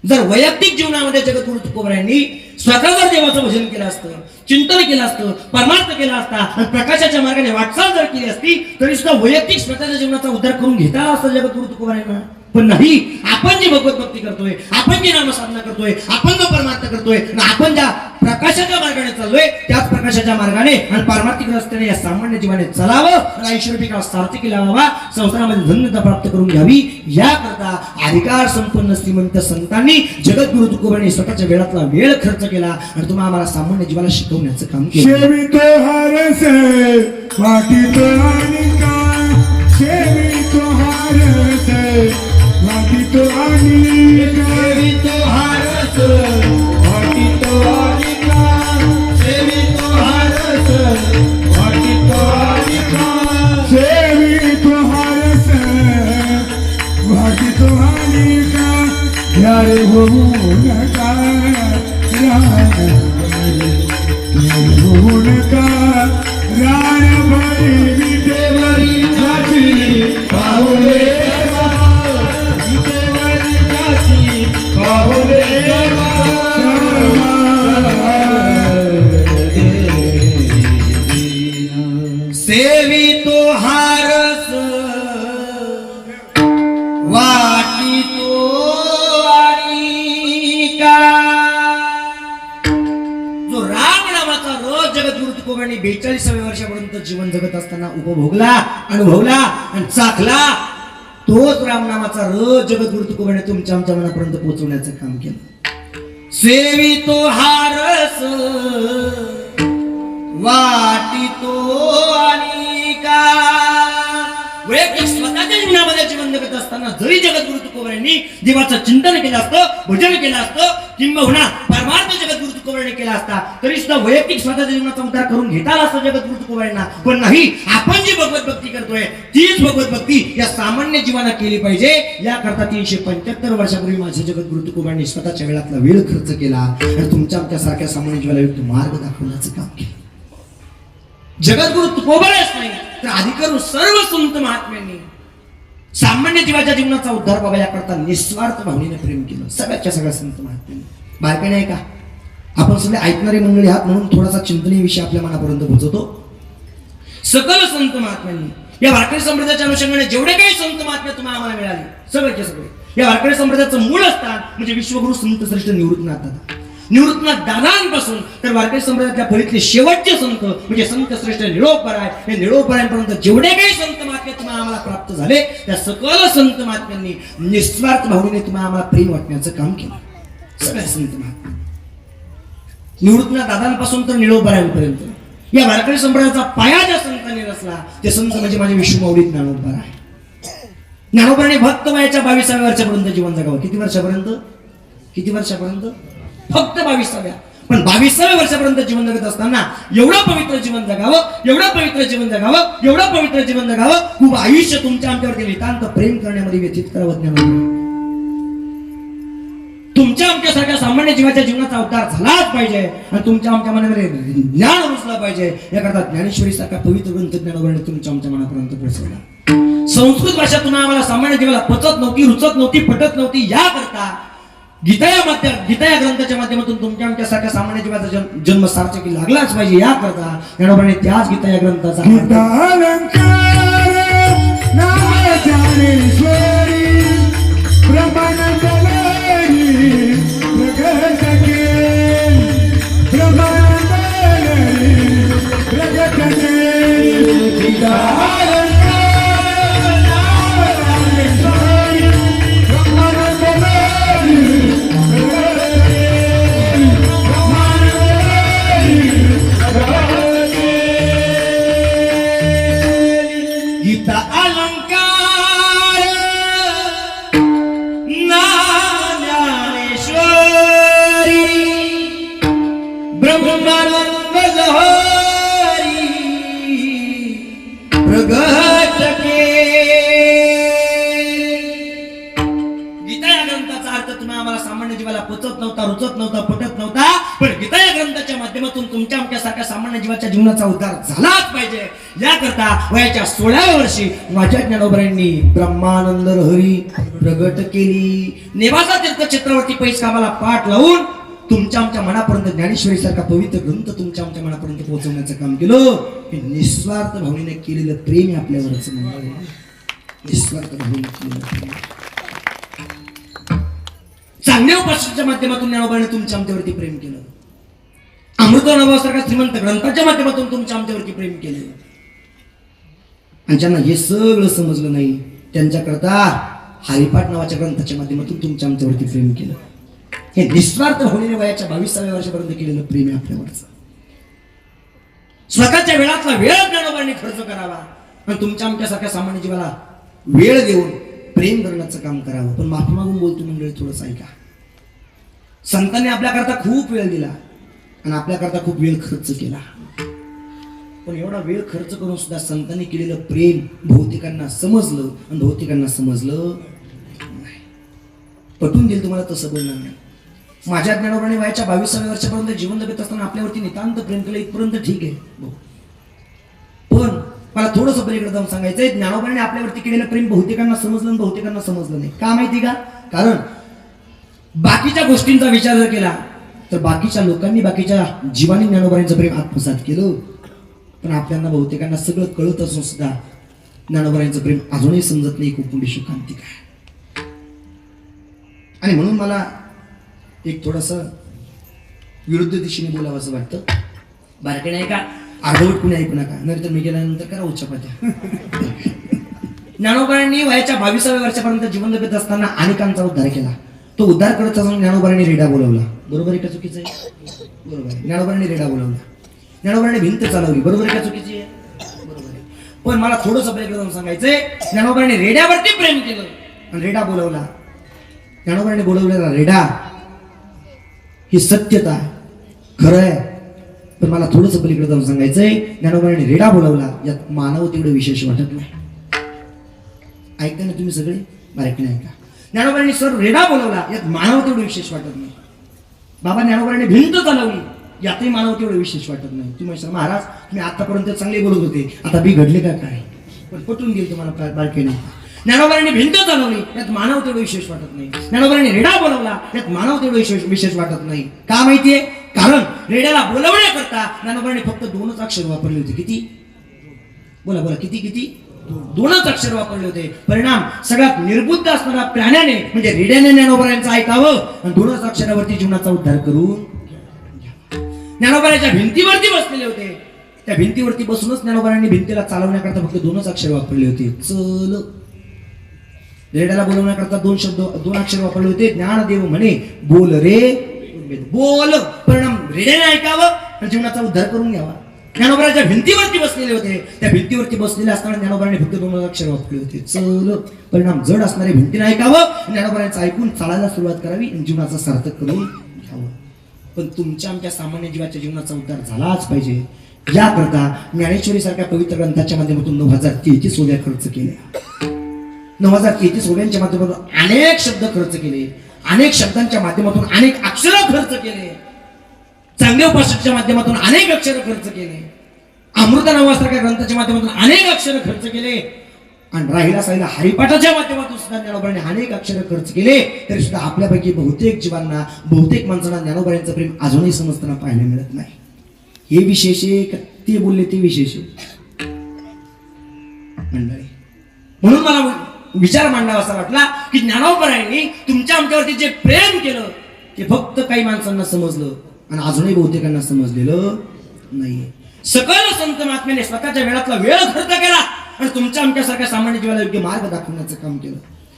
जर वैयक्तिक जीवनामध्ये जगद्गुरु तुकोबरायांनी स्वतः जर देवाचं भजन केलं असतं, चिंतन केलं असतं, परमार्थ केला असता आणि प्रकाशाच्या मार्गाने वाटचाल जर केली असती तरी सुद्धा वैयक्तिक स्वतःच्या जीवनाचा उद्धार करून घेता आला असता जगद्गुरु तुकोबरायांना. पण नाही. आपण जी भगवत भक्ती करतोय, आपण जी नामसाधना करतोय, आपण जो परमार्थ करतोय, आपण ज्या प्रकाशाच्या मार्गाने चाललोय त्याच प्रकाशाच्या मार्गाने आणि पारमार्थिक रस्त्याने या सामान्य जीवाने चालावं आणि ऐश्वर्य काळ सार्थकी लावावा, संसारामध्ये धन्यता प्राप्त करून घ्यावी याकरता अधिकार संपन्न श्रीमंत संतांनी जगद्गुरु तुकोबरायांनी स्वतःच्या वेळातला वेळ खर्च केला आणि तुम्हाला आम्हाला सामान्य जीवाला शिकवण्याचं काम केलं. जगद्गुरु तुकोबरायांनी 42व्या वर्षापर्यंत जीवन जगत असताना उपभोगला, अनुभवला आणि चाखला तोच रामनामाचा रस जगद्गुरु तुकोबरायांनी तुमच्या आमच्या मनापर्यंत पोहोचवण्याचं काम केलं. सेवितो हारस वाटितो अनिका. वैयक्तिक स्वतःच्या जीवनामध्ये जीवन जगत असताना जरी जगद्गुरु तुकोबरायांनी देवाचं चिंतन केलं असतं, भजन केलं असतं, किंबहुना परमार्थ जगद्गुरु तुकोबरायांनी केला असता तरी सुद्धा वैयक्तिक स्वतःच्या जीवनाचा उद्धार करून घेता आला असता जगद्गुरु तुकोबरायांना. पण नाही. आपण जी भगवत भक्ती करतोय तीच भगवत भक्ती या सामान्य जीवाला केली पाहिजे याकरता 375 वर्षापूर्वी माझ्या जगद्गुरु तुकोबरायांनी स्वतःच्या वेळातला वेळ खर्च केला आणि तुमच्या आमच्या सारख्या सामान्य जीवाला योग्य मार्ग दाखवण्याचं काम केलं. जगद्गुरु तुकोबरायच नाही तर अधिकारू सर्व संत महात्म्यांनी सामान्य जीवाच्या जीवनाचा उद्धार व्हावा याकरता निस्वार्थ भावनेने प्रेम केलं. सगळ्याच्या सगळ्या संत महात्म्यांनी. बारकाई नाही का? आपण सगळे ऐकणारी मंडळी आहात म्हणून थोडासा चिंतनीय विषय आपल्या मनापर्यंत पोहोचवतो. सकल संत महात्म्यांनी या वारकरी संप्रदायाच्या अनुषंगाने जेवढे काही संत महात्मे तुम्हाला आम्हाला मिळाले सगळेचे सगळे या वारकरी संप्रदायाचं मूळ स्थान म्हणजे विश्वगुरु संत श्रेष्ठ निवृत्तनाथ दादा. निवृत्तनाथ दादांपासून तर वारकरी संप्रदायातल्या फळीतले शेवटचे संत म्हणजे संत श्रेष्ठ निळोपराय, हे निळोपरायांपर्यंत जेवढे काही संत महात्मे तुम्हाला आम्हाला प्राप्त झाले त्या सकल संत महात्म्यांनी निस्वार्थ भावनेने तुम्हाला आम्हाला प्रेम वाटण्याचं काम केलं. सगळ्या संत महात्मे निवृत्तनाथ दादांपासून तर निळोपरायांपर्यंत या वारकरी संप्रदायाचा पाया ज्या संतांनी रचला ते संत म्हणजे माझे विश्वमाऊली ज्ञानोबा. ज्ञानोबाने भक्त वयाच्या 22व्या वर्षापर्यंत जीवन जगावं. किती वर्षापर्यंत? किती वर्षापर्यंत? फक्त 22व्या. पण 22व्या वर्षापर्यंत जीवन जगत असताना एवढं पवित्र जीवन जगावं, एवढं पवित्र जीवन जगावं, एवढं पवित्र जीवन जगावं, खूप आयुष्य तुमच्या आमच्यावरती नितांत प्रेम करण्यामध्ये व्यतीत करावं. ज्ञानोबा तुमच्या आमच्यासारख्या सामान्य जीवाच्या जीवनाचा अवतार झालाच पाहिजे आणि तुमच्या आमच्या मनामध्ये ज्ञान रुजला पाहिजे याकरता ज्ञानेश्वरी सारखा पवित्र ग्रंथ ज्ञानोबाने तुमच्या आमच्या मनापर्यंत पोहोचवला. संस्कृत भाषा तुम्हाला आम्हाला सामान्य जीवाला पचत नव्हती, रुचत नव्हती, पटत नव्हती, याकरता गीता या ग्रंथाच्या माध्यमातून तुमच्या आमच्यासारख्या सामान्य जीवाचा जन्म सार्थकी लागलाच पाहिजे याकरता ज्ञानोबाने त्याच गीता या ग्रंथाचा जीवनाचा उद्धार झालाच पाहिजे याकरता वयाच्या 16व्या वर्षी माझ्या ज्ञानोबांनी ब्रह्मानंद लहरी प्रगट केली. नेवासा तीर्थक्षेत्रावरती पैस कामाला पाठ लावून तुमच्या आमच्या मनापर्यंत ज्ञानेश्वरी सारखा पवित्र ग्रंथ तुमच्या आमच्या मनापर्यंत पोहोचवण्याचं काम केलं. हे निस्वार्थ भावनेने केलेलं प्रेम आपल्यावरच निस्वार्थ भावनेने केलेलं प्रेम. चांगल्या उपासनेच्या माध्यमातून ज्ञानोबाने तुमच्या आमच्यावरती प्रेम केलं. अमृतनावासारख्या श्रीमंत ग्रंथाच्या माध्यमातून तुमच्या आमच्यावरती प्रेम केले. आणि ज्यांना हे सगळं समजलं नाही त्यांच्याकरता हरिपाठ नावाच्या ग्रंथाच्या माध्यमातून तुमच्या आमच्यावरती प्रेम केलं. हे निस्वार्थ होण्याने वयाच्या 22व्या वर्षापर्यंत केलेलं प्रेम आहे आपल्यावरचं. स्वतःच्या वेळातला वेळ ज्ञानोबांनी खर्च करावा आणि तुमच्या आमच्यासारख्या सामान्य जीवाला वेळ देऊन प्रेम करण्याचं काम करावं. पण माफी मागून बोलतो मंडळी, थोडंसं ऐका. संतांनी आपल्याकरता खूप वेळ दिला आणि आपल्याकरता खूप वेळ खर्च केला. पण एवढा वेळ खर्च करून सुद्धा संतांनी केलेलं प्रेम बहुतेकांना समजलं आणि बहुतेकांना समजलं नाही. पटून देईल तुम्हाला तसं बोलणार नाही. माझ्या ज्ञानोबाने वयाच्या 22व्या वर्षापर्यंत जीवन जगत असताना आपल्यावरती नितांत प्रेम केलं इथपर्यंत ठीक आहे. पण मला थोडंसं पलीकडे जाऊन सांगायचंय, ज्ञानोबाने आपल्यावरती केलेलं प्रेम बहुतेकांना समजलं आणि बहुतेकांना समजलं नाही. का माहिती का? कारण बाकीच्या गोष्टींचा विचार जर केला तर बाकीच्या लोकांनी बाकीच्या जीवानी ज्ञानोबांचं प्रेम आत्मसात केलं. पण आपल्याला बहुतेकांना सगळं कळत असून सुद्धा ज्ञानोबांचं प्रेम अजूनही समजत नाही. खूप मोठी शोकांतिक आहे. आणि म्हणून मला एक थोडस विरुद्ध दिशेने बोलावं असं वाटतं. बारके नाही का अर्धवट कुणी ऐकू नका, नाही तर मी गेल्यानंतर करा उच्चपात्या. ज्ञानोबांनी वयाच्या 22व्या वर्षापर्यंत जीवन जगत असताना अनेकांचा उद्धार केला. तो उद्धार करत असताना ज्ञानोबांनी रेडा बोलवला. बरोबर आहे का चुकीचं आहे? बरोबर आहे. ज्ञानोबांनी रेडा बोलवला. ज्ञानोबांनी भिंत चालवली. बरोबर आहे का चुकीची आहे? बरोबर आहे. पण मला थोडंसं पलीकडे जाऊन सांगायचंय, ज्ञानोबांनी रेड्यावरती प्रेम केलं आणि रेडा बोलवला. ज्ञानोबांनी बोलवलेला रेडा ही सत्यता खरं आहे. पण मला थोडंसं पलीकडे जाऊन सांगायचंय, ज्ञानोबांनी रेडा बोलवला यात मानव तेवढं विशेष वाटत नाही. ऐकता ना तुम्ही सगळे? बारकी नाही का? ज्ञानोबांनी सर रेडा बोलवला यात मानव तेवढं विशेष वाटत नाही. बाबा ज्ञानोबांनी भिंत चालवली यातही मानव तेवढं विशेष वाटत नाही. तुम्ही सर महाराज तुम्ही आतापर्यंत चांगले बोलत होते, आता बी घडले का काय? पण पटून गेल तुम्हाला बारकी नाही. ज्ञानोबांनी भिंत चालवली यात मानव तेवढं विशेष वाटत नाही. ज्ञानोबांनी रेडा बोलवला यात मानव तेवढं विशेष वाटत नाही. का माहितीये? कारण रेड्याला बोलवण्याकरता ज्ञानोबांनी फक्त 2च अक्षर वापरले होते. किती? बोला बोला, किती किती? दोनच अक्षर वापरले होते. परिणाम सगळ्यात निर्बुद्ध असणाऱ्या प्राण्याने म्हणजे रेड्याने ज्ञानोबारांचं ऐकावं आणि दोनच अक्षरावरती जीवनाचा उद्धार करून ज्ञानोबारांच्या भिंतीवरती बसलेले होते. त्या भिंतीवरती बसूनच ज्ञानोबारांनी भिंतीला चालवण्याकरता फक्त दोनच अक्षर वापरले होते. चल. रेड्याला बोलवण्याकरता दोन अक्षर वापरले होते. ज्ञानदेव म्हणे बोल रे बोल. परिणाम रेड्याने ऐकावं आणि जीवनाचा उद्धार करून घ्यावा. ज्ञानोबारांच्या भिंतीवरती बसलेले होते. त्या भिंतीवरती बसलेले असताना ज्ञानोबारांनी फक्त दोन अक्षर वापरले होते. चल. परिणाम जड असणारे भिंतीने ऐकावं, ज्ञानोबारांचं ऐकून चालायला सुरुवात करावी आणि जीवनाचा सार्थक करून घ्यावं. पण तुमच्या आमच्या सामान्य जीवाच्या जीवनाचा उद्धार झालाच पाहिजे. याकरता ज्ञानेश्वरी सारख्या पवित्र ग्रंथाच्या माध्यमातून 9033 ओव्या खर्च केल्या. 9033 ओव्यांच्या माध्यमातून अनेक शब्द खर्च केले. अनेक शब्दांच्या माध्यमातून अनेक अक्षर खर्च केले. चांगल्या उपासकच्या माध्यमातून अनेक अक्षर खर्च केले. अमृत नावासारख्या ग्रंथाच्या माध्यमातून अनेक अक्षर खर्च केले. आणि राहिला साहिला हरिपाठाच्या माध्यमातून सुद्धा ज्ञानोबारांनी अनेक अक्षर खर्च केले. तरी सुद्धा आपल्यापैकी बहुतेक जीवांना बहुतेक माणसांना ज्ञानोबारांचं प्रेम अजूनही समजताना पाहायला मिळत नाही. हे विशेष आहे का ते बोलले ते विशेष आहे मंडळी. म्हणून मला विचार मांडावा असा वाटला की ज्ञानोबारांनी तुमच्या आमच्यावरती जे प्रेम केलं ते फक्त काही माणसांना समजलं आणि अजूनही बहुतेकांना समजलेलं नाहीये. सकल संत महात्म्याने स्वतःच्या वेळातला वेळ खर्च केला आणि तुमच्या आमच्यासारख्या सामान्य जीवाला योग्य मार्ग दाखवण्याचं काम केलं.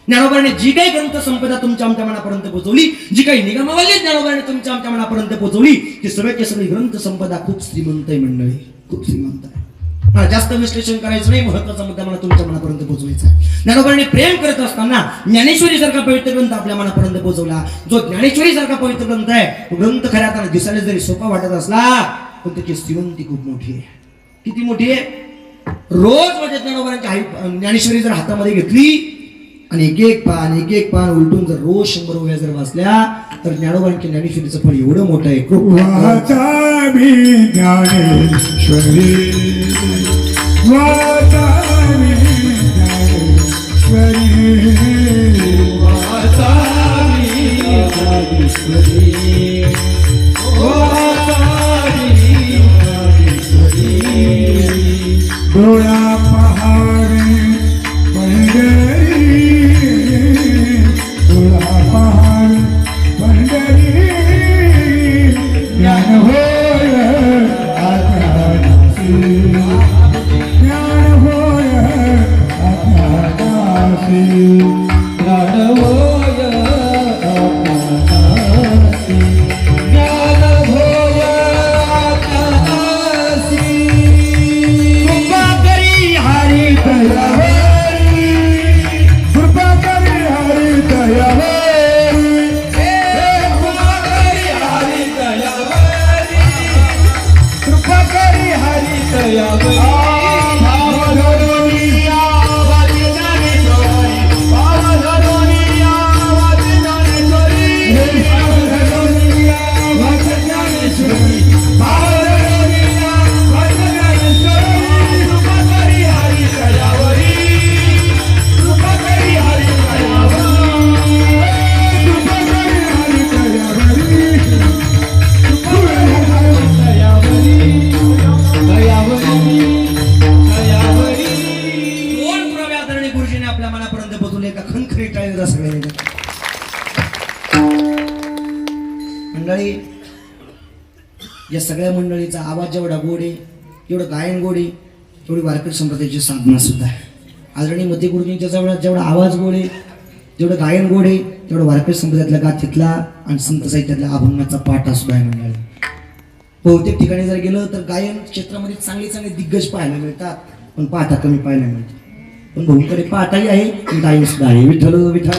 ज्ञानोबारांनी जी काही ग्रंथ संपदा तुमच्या आमच्या मनापर्यंत पोहोचवली, जी काही निगमावली ज्ञानोबारांनी तुमच्या आमच्या मनापर्यंत पोहोचवली, ती सगळी ग्रंथ संपदा खूप श्रीमंत आहे मंडळी, खूप श्रीमंत आहे. मला जास्त विश्लेषण करायचं नाही. महत्वाचा मुद्दा मला तुमच्या मनापर्यंत पोहोचवायचा आहे. ज्ञानोबारांनी प्रेम करत असताना ज्ञानेश्वरी सारखा पवित्र ग्रंथ आपल्या मनापर्यंत पोहोचवला. जो ज्ञानेश्वरी सारखा पवित्र ग्रंथ आहे तो ग्रंथ खऱ्या अर्थाने दिसायला जरी सोपा वाटत असला पण त्याची श्रीमंती खूप मोठी आहे. किती मोठी आहे? रोज म्हणजे ज्ञानोबारांच्या ज्ञानेश्वरी जर हातामध्ये घेतली आणि एक एक पान उलटून जर रोज 100 ओव्या जर वाचल्या तर ज्ञानोबारांच्या ज्ञानेश्वरीचं फळ एवढं मोठं आहे. डोळा पहाडे पंढरी, डोळा पहाड पंढरी, ज्ञान होय आत्मादासी, ज्ञान होय आत्मादासी, ज्ञान होय आत्मादासी, ज्ञान होय आत्मादासी. कृपा करी हरी दयावरी, कृपा करी हरी दयावरी, कृपा करी हरी दयावरी, कृपा करी हरी दयावरी. मंडळी या सगळ्या मंडळीचा आवाज जेवढा गोड आहे, जेवढं गायन गोड आहे, तेवढी वारकरी संप्रदायाची साधना सुद्धा आहे. आदरणीय मते गुरुजींच्या जेवढा आवाज गोड आहे, जेवढं गायन गोड आहे, तेवढं वारकरी संप्रदायातल्या गाथेतला आणि संत साहित्यातल्या अभंगाचा पाठा सुद्धा आहे. मंडळी बहुतेक ठिकाणी जर गेलं तर गायन क्षेत्रामध्ये चांगले चांगले दिग्गज पाहायला मिळतात पण पाठा कमी पाहायला मिळतात. पण भाऊकडे पाठाही आहे आणि गायन सुद्धा आहे. विठ्ठल विठ्ठल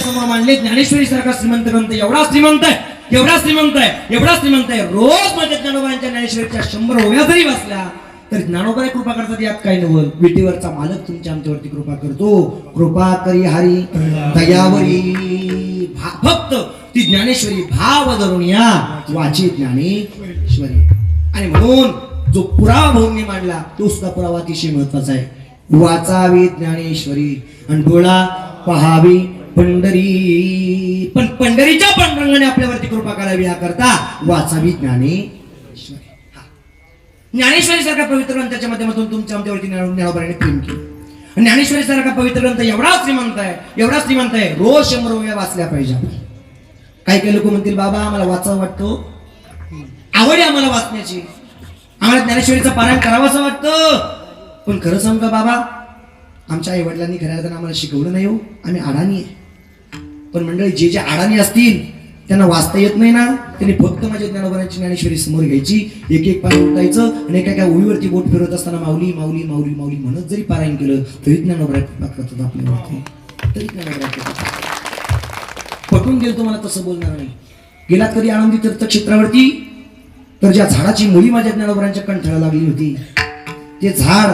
समोर मांडले ज्ञानेश्वरी सारखा श्रीमंत ग्रंथ एवढा श्रीमंत आहे, एवढा श्रीमंत आहे, एवढा श्रीमंत आहे. रोज माझ्या ज्ञानोबारांच्या ज्ञानेश्वरीच्या 100 ओव्या जरी वाचल्या तर ज्ञानोबा कृपा करतात. यात काय नवल, विटीवरचा मालक तुमच्या आमच्यावरती कृपा करतो. कृपा करी हरी दयावरी. फक्त ती ज्ञानेश्वरी भाव धरून या वाची ज्ञानेश्वरी. आणि म्हणून जो पुरावा भाऊंनी मांडला तो सुद्धा पुरावा अतिशय महत्वाचा आहे. वाचावी ज्ञानेश्वरी आणि डोळा पहावी पंढरी. पण पंढरीच्या पांडुरंगाने आपल्यावरती कृपा करावी याकरता वाचावी ज्ञानेश्वरी. ज्ञानेश्वरी सारखा पवित्र ग्रंथाच्या माध्यमातून तुमच्या आमच्यावरती ज्ञानोबाने प्रेम केलं. ज्ञानेश्वरी सारखा पवित्र ग्रंथ एवढा श्रीमंत आहे, रोज 100 वेळा वाचल्या पाहिजे आपण. काही लोक म्हणतील बाबा आम्हाला वाचावं वाटतो, आवड आहे आम्हाला वाचण्याची, आम्हाला ज्ञानेश्वरीचं पारायण करावंसं वाटतं, पण खरं सांगू का बाबा, आमच्या आई वडिलांनी खऱ्या अर्थानं आम्हाला शिकवलं नाही हो, आम्ही अडाणी आहे. पण मंडळी जे आडाणी असतील त्यांना वाचता येत नाही ना, त्यांनी फक्त माझ्या ज्ञानोबाची ज्ञानेश्वरी समोर घ्यायची, एक पान उठायचं आणि एका ओळीवरती बोट फिरत असताना माऊली माऊली माऊली माऊली म्हणत जरी पारायण केलं तरी ज्ञानोबा कृपा करतात आपल्यावरती, तरी ज्ञानोबा पटून गेलं तुम्हाला तसं बोलणार नाही. गेलात कधी आनंदी तीर्थक्षेत्रावरती, तर ज्या झाडाची मुळी माझ्या ज्ञानोबांच्या कंठाला लागली होती, ते झाड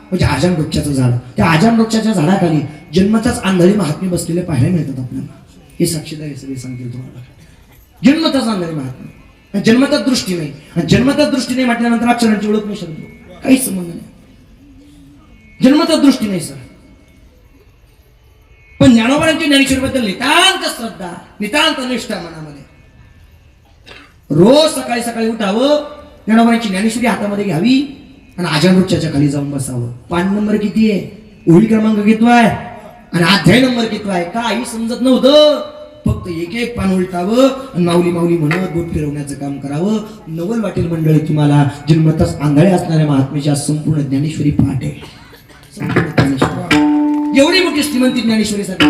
म्हणजे आजाम वृक्षाचं झाड, त्या आजाम वृक्षाच्या झाडाखाली जन्मताच आंधळी महात्मे बसलेले पाहायला मिळतात आपल्याला. हे साक्षीदार सगळे सांगतील तुम्हाला. जन्मताच आंधळी महात्मे, जन्मताच दृष्टी नाही, आणि जन्मताच दृष्टी नाही म्हटल्यानंतर अक्षरांची ओळख नाही, शब्द काहीच संबंध नाही, जन्मताच दृष्टी नाही सर. पण ज्ञानोबांची ज्ञानेश्वरीबद्दल नितांत श्रद्धा, नितांत निष्ठा मनामध्ये. रोज सकाळी सकाळी उठावं, ज्ञानोबांची ज्ञानेश्वरी हातामध्ये घ्यावी आणि आजाम वृक्षाच्या खाली जाऊन बसावं. पान नंबर किती आहे, ओळी क्रमांक किती आहे आणि अध्याय नंबर किती आहे काही समजत नव्हतं. फक्त एक पान उलटावं आणि माऊली माऊली म्हणत बोट फिरवण्याचं काम करावं. नवल वाटेल मंडळी तुम्हाला, जन्मताच आंधळे असणाऱ्या महात्मेची संपूर्ण ज्ञानेश्वरी पाठ आहे. एवढी मोठी श्रीमंती ज्ञानेश्वरी साठी.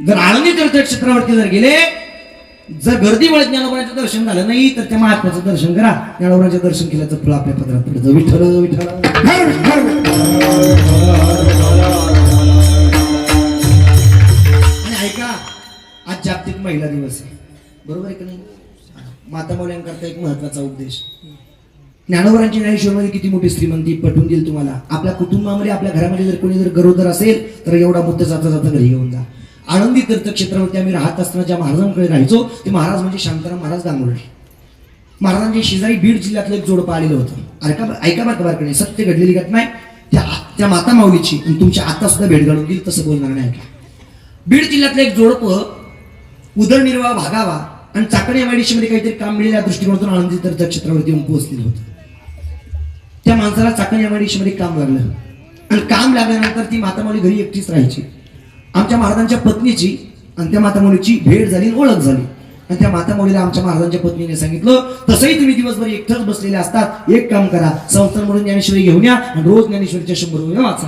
जर आनंदी तीर्थक्षेत्रावरती जर गेले, जर गर्दीमुळे ज्ञानोबाचं दर्शन झालं नाही तर त्या महात्म्याचं दर्शन करा. ज्ञानोबाचं दर्शन केलं तर फळ आपल्या पदरात पडतं. विठ्ठल विठ्ठल. आणि ऐका, आज जागतिक महिला दिवस आहे, बरोबर आहे का नाही? माता मौल्यांकरता एक महत्वाचा उपदेश. ज्ञानोबांची ज्ञानेश्वरीमध्ये किती मोठी श्रीमंती पटवून देईल तुम्हाला. आपल्या कुटुंबामध्ये, आपल्या घरामध्ये जर कोणी जर गरोदर असेल तर एवढा मुद्दा जाता जाता घरी घेऊन जा. आनंदी तीर्थक्षेत्रावरती आम्ही राहत असताना ज्या महाराजांकडे राहायचो ते महाराज म्हणजे शांताराम महाराज गांगुर्डे. महाराजांच्या शेजारी बीड जिल्ह्यातलं एक जोडपं आलेलं होतं. ऐका बारकडे सत्य घडलेली घटना आहे. त्या माता माऊलीची आणि तुमच्या आता सुद्धा भेट घालून देईल, तसं बोलणार नाही. ऐका, बीड जिल्ह्यातलं एक जोडपं उदरनिर्वाह भागावा आणि चाकण एमआयडीसी मध्ये काहीतरी काम मिळेल या दृष्टिकोनातून आनंदी तीर्थक्षेत्रावरती येऊन पोहोचलेलं होतं. त्या माणसाला चाकण एमआयडीसी मध्ये काम लागलं आणि काम लागल्यानंतर ती माता माऊली घरी एकटीच राहायची. आमच्या महाराजांच्या पत्नीची आणि त्या माता माऊलीची भेट झाली, ओळख झाली. आणि त्या माता माऊलीला आमच्या महाराजांच्या पत्नीने सांगितलं, तसंही तुम्ही दिवसभर एकटंच बसलेले असतात, एक काम करा, संस्थान म्हणून ज्ञानेश्वरी घेऊन या आणि रोज ज्ञानेश्वरीच्या 100 ओव्या वाचा.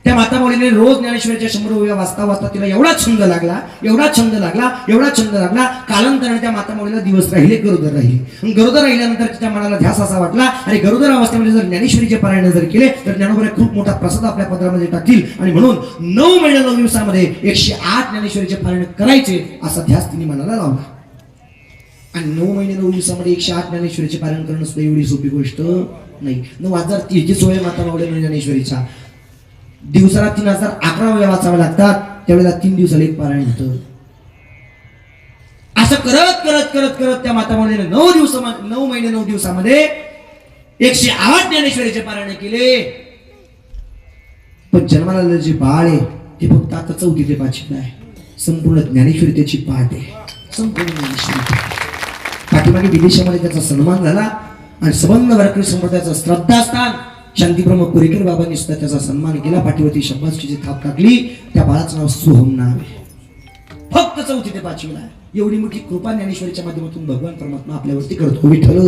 त्या माता माऊलीने रोज ज्ञानेश्वरीच्या 100 ओव्या वाचता वाचता तिला एवढा छंद लागला. कालांतराने त्या माता माऊलीला दिवस राहिले, गरोदर राहिली. गरोदर राहिल्यानंतर तिच्या मनाला ध्यास असा वाटला, आणि गरोदर अवस्थेमध्ये जर ज्ञानेश्वरीचे पारायण जर केले तर ज्ञानोबा खूप मोठा प्रसाद आपल्या पदरामध्ये टाकतील. आणि म्हणून 9 महिने 9 दिवसामध्ये 108 ज्ञानेश्वरीचे पारायण करायचे असा ध्यास तिने मनाला लावला. आणि 9 महिने 9 दिवसामध्ये 108 ज्ञानेश्वरीचे पारायण करणं सुद्धा एवढी सोपी गोष्ट नाही. 9,033 ओव्या माता माऊली ज्ञानेश्वरीच्या दिवसाला 3,011 ओव्या वाचाव्या लागतात. त्यावेळेला 3 दिवसाला एक पारायण होतं. असं करत करत करत करत त्या माता माऊलीने 9 महिने 9 दिवसामध्ये 108 ज्ञानेश्वरीचे पारायण केले. पण जन्माला आलेलं जे बाळ आहे ते फक्त आता 4थी ते 5वी आहे. संपूर्ण ज्ञानेश्वरी त्याची पाठ आहे, संपूर्ण ज्ञानेश्वरी. पाठीमागे विदेशामध्ये त्याचा सन्मान झाला आणि संबंध वारकरी संप्रदायाचा श्रद्धास्थान शांतीप्रम कोरेकर बाबांनी सुद्धा त्याचा सन्मान केला. पाठीवरती शब्बासची थाप टाकली. त्या बाळाचं नाव सोहम नाव आहे. फक्त 4थी ते 5वी आहे. एवढी मोठी कृपा ज्ञानेश्वरीच्या माध्यमातून भगवान परमात्मा आपल्यावरती करतो. विठ्ठल.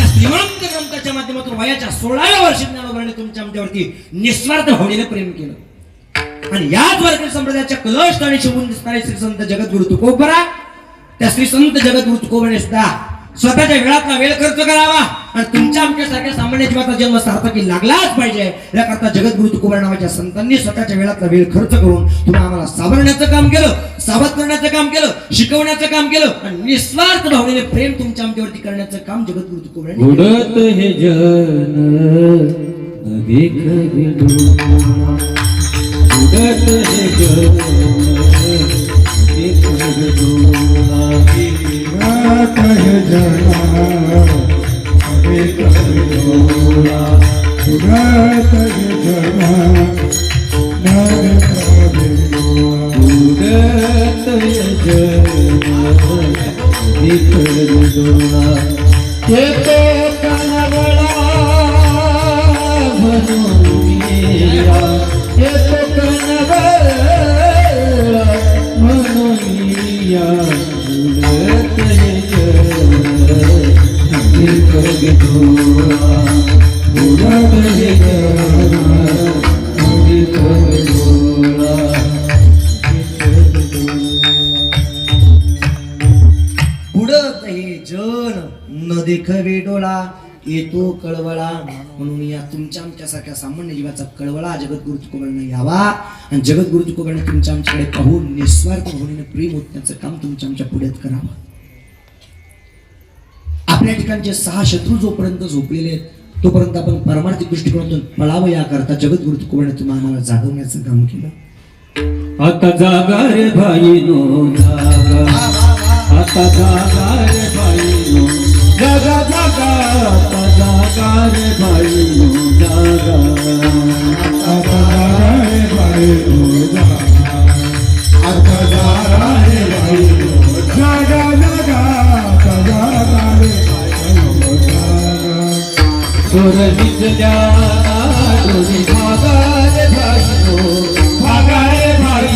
श्रीमंत ग्रंथाच्या माध्यमातून वयाच्या 16व्या वर्षी ज्ञानोबाने तुमच्या आमच्यावरती निस्वार्थ भावनेने प्रेम केलं. आणि याच वारकरी संप्रदायाच्या कलश आणि शोभून दिसणारे श्री संत जगद्गुरु तुकोबरा, त्या श्री संत जगद्गुरु तुकोबराने सुद्धा स्वतःच्या वेळातला वेळ खर्च करावा आणि तुमच्या आमच्यासारख्या सामान्य जीवाचा जन्म सार्थकी लागलाच पाहिजे याकरता जगद्गुरु तुकोबरा नावाच्या संतांनी स्वतःच्या वेळातला वेळ खर्च करून तुम्हाला आम्हाला सावरण्याचं काम केलं, सावध करण्याचं काम केलं, शिकवण्याचं काम केलं आणि निस्वार्थ भावनेने प्रेम तुमच्या आमच्यावरती करण्याचं काम जगद्गुरु तुकोबराने उडत हे जन नवी खरी उडत हे जन नवी खरी उडत हे जन नवी खरी उडत हे जन नवी खरी उडत हे जन डोळा येतो कणवळा म्हणून या येतो कणवळा म्हणून या उडत हे जग एक डोळा उडत हे जग एक डोळा बुडत हे जन न देखवे डोळा येतो कळवळा म्हणून या तुमच्या आमच्यासारख्या सामान्य जीवाचा कळवळा जगद्गुरु तुकोबांना यावा आणि जगद्गुरु तुकोबांना तुमच्या आमच्याकडे पाहून निस्वार्थ भावनेने प्रेम ओतण्याचं काम तुमच्या आमच्या पुढ्यात करावं. आपल्या ठिकाणचे 6 शत्रू जोपर्यंत झोपलेले आहेत तोपर्यंत आपण परमार्थिक दृष्टिकोनातून पळावं याकरता जगद्गुरु तुकोबांना तुम्ही आम्हाला जागवण्याचं काम केलं. आता जागा रे भाईनो जागा आता जागा रे भाईनो जागा जागा आता जागा रे भाईनो जागा आता जागा रे भाईनो जागा आता जागा रे भाईनो जागा जागा आता जागा रे भाईनो जागा सोर निजल्या डोली भागा रे भाईनो भागा रे भाईनो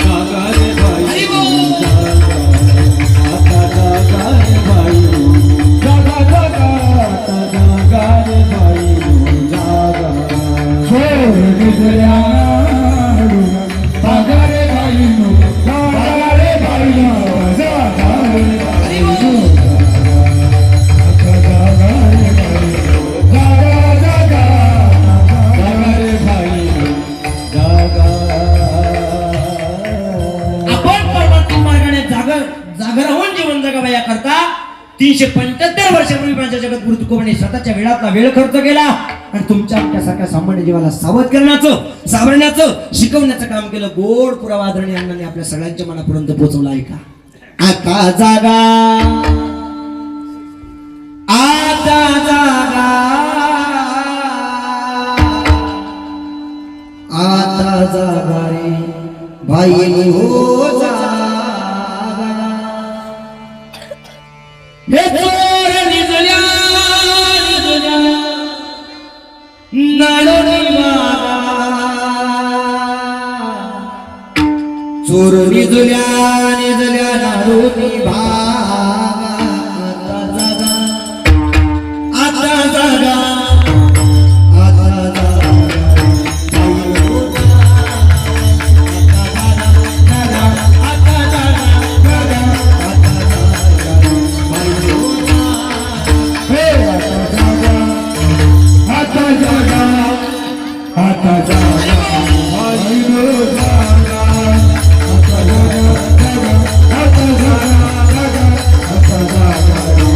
जागा रे भाईनो जागा आता जागा रे भाईनो जागा जागा आता जागा रे भाईनो जागा सोर निजल्या भागा रे भाईनो भागा रे भाईनो जागा रे भाईनो आता जागा रे भाईनो जागा जागा जागा रे भाईनो जागा आपण परमार्थिक मार्गाने जागा राहून जीवन जगावं याकरता 375 वर्षापूर्वी माझ्या जगद्गुरु तुकोबांनी स्वतःच्या वेळातला वेळ खर्च केला आणि तुमच्या आमच्यासारख्या सामान्य जीवाला सावध करण्याचं सावरण्याचं शिकवण्याचं काम केलं. गोड पुरावा आदरणीय अण्णांनी आपल्या सगळ्यांच्या मनापर्यंत पोहोचवला आहे का. आता जागा आता जागा आता जागा रे भाई हो जागा हे चोर निजल्या निजल्या नाडोनी मागा चोर निजल्या निजल्या नाडोनी भागा आता जागा आता जागा आता जागा भाईनो जागा आता जागा आता जागा आता जागा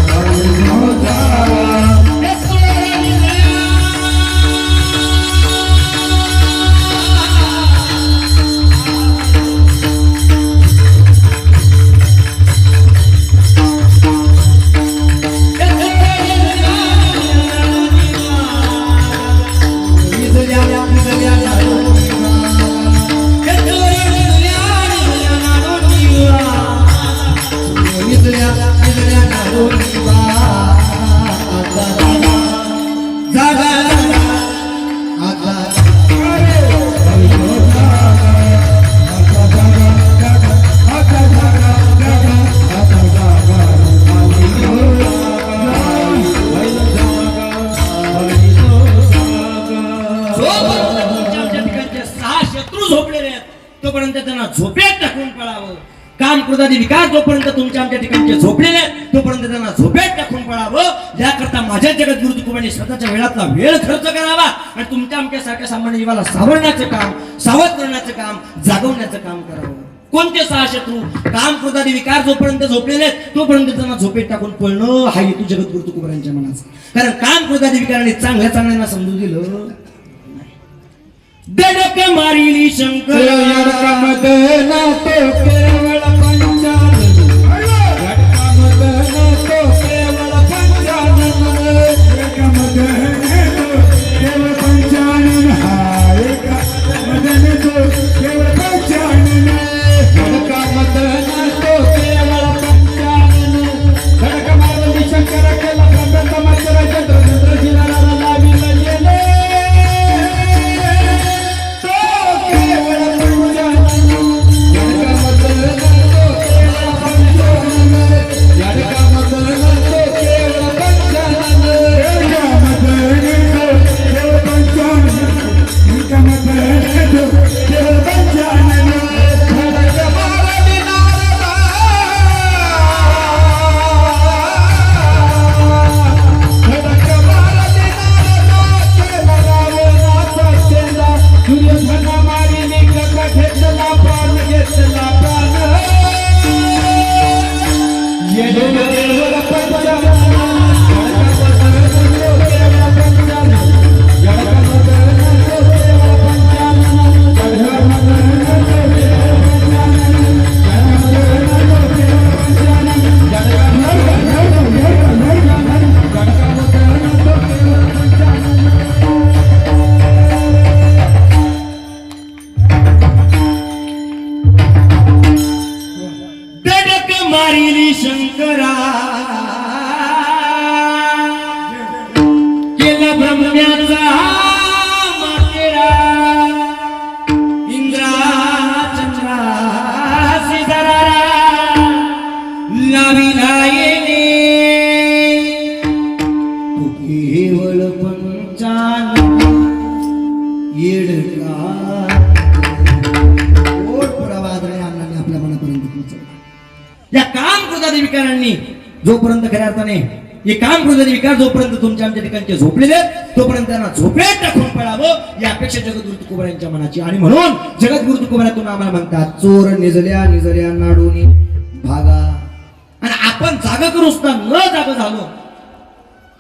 भाईनो जागा तोपर्यंत त्यांना झोपेत टाकून पळावं. काम क्रोधादी विकार जोपर्यंत तुमच्या आमच्या ठिकाणचे झोपलेले आहेत तोपर्यंत त्यांना झोपेत टाकून पळावं. याकरता माझ्या जगद्गुरु तुकोबांनी स्वतःच्या वेळातला वेळ खर्च करावा आणि तुमच्या आमच्या सारख्या सामान्य जीवाला सावरण्याचं काम सावध करण्याचं काम जागवण्याचं काम करावं. कोणते 6 शत्रू काम क्रोधादी विकार जोपर्यंत झोपलेले आहेत तोपर्यंत त्यांना झोपेत टाकून पळणं हा हेतू जगद्गुरु तुकोबांच्या मनाचा. कारण काम क्रोधादी विकाराने चांगल्या चांगल्यांना समजू दिलं दडक मारिली शंकर मदना तो केवळ पंचानन मदना तो केवळ पंचानन केवळ पंचानन हाय मदन तो केवळ पंचानन मदना तो केवळ पंचानन क्रोधादी विकारांनी जोपर्यंत खऱ्या अर्थाने हे काम क्रोधादी विकार जोपर्यंत तुमच्या आमच्या ठिकाणचे झोपलेले आहेत, तोपर्यंत त्यांना झोपेत टाकून पडावं या अपेक्षा जगद्गुरु तुकोबारायांच्या मनाची. आणि म्हणून जगद्गुरु तुकोबारातून आम्हाला म्हणतात, चोर निजल्या निजल्या नाडूनी भागा. आणि आपण जागा करू सुद्धा न जागा झालो,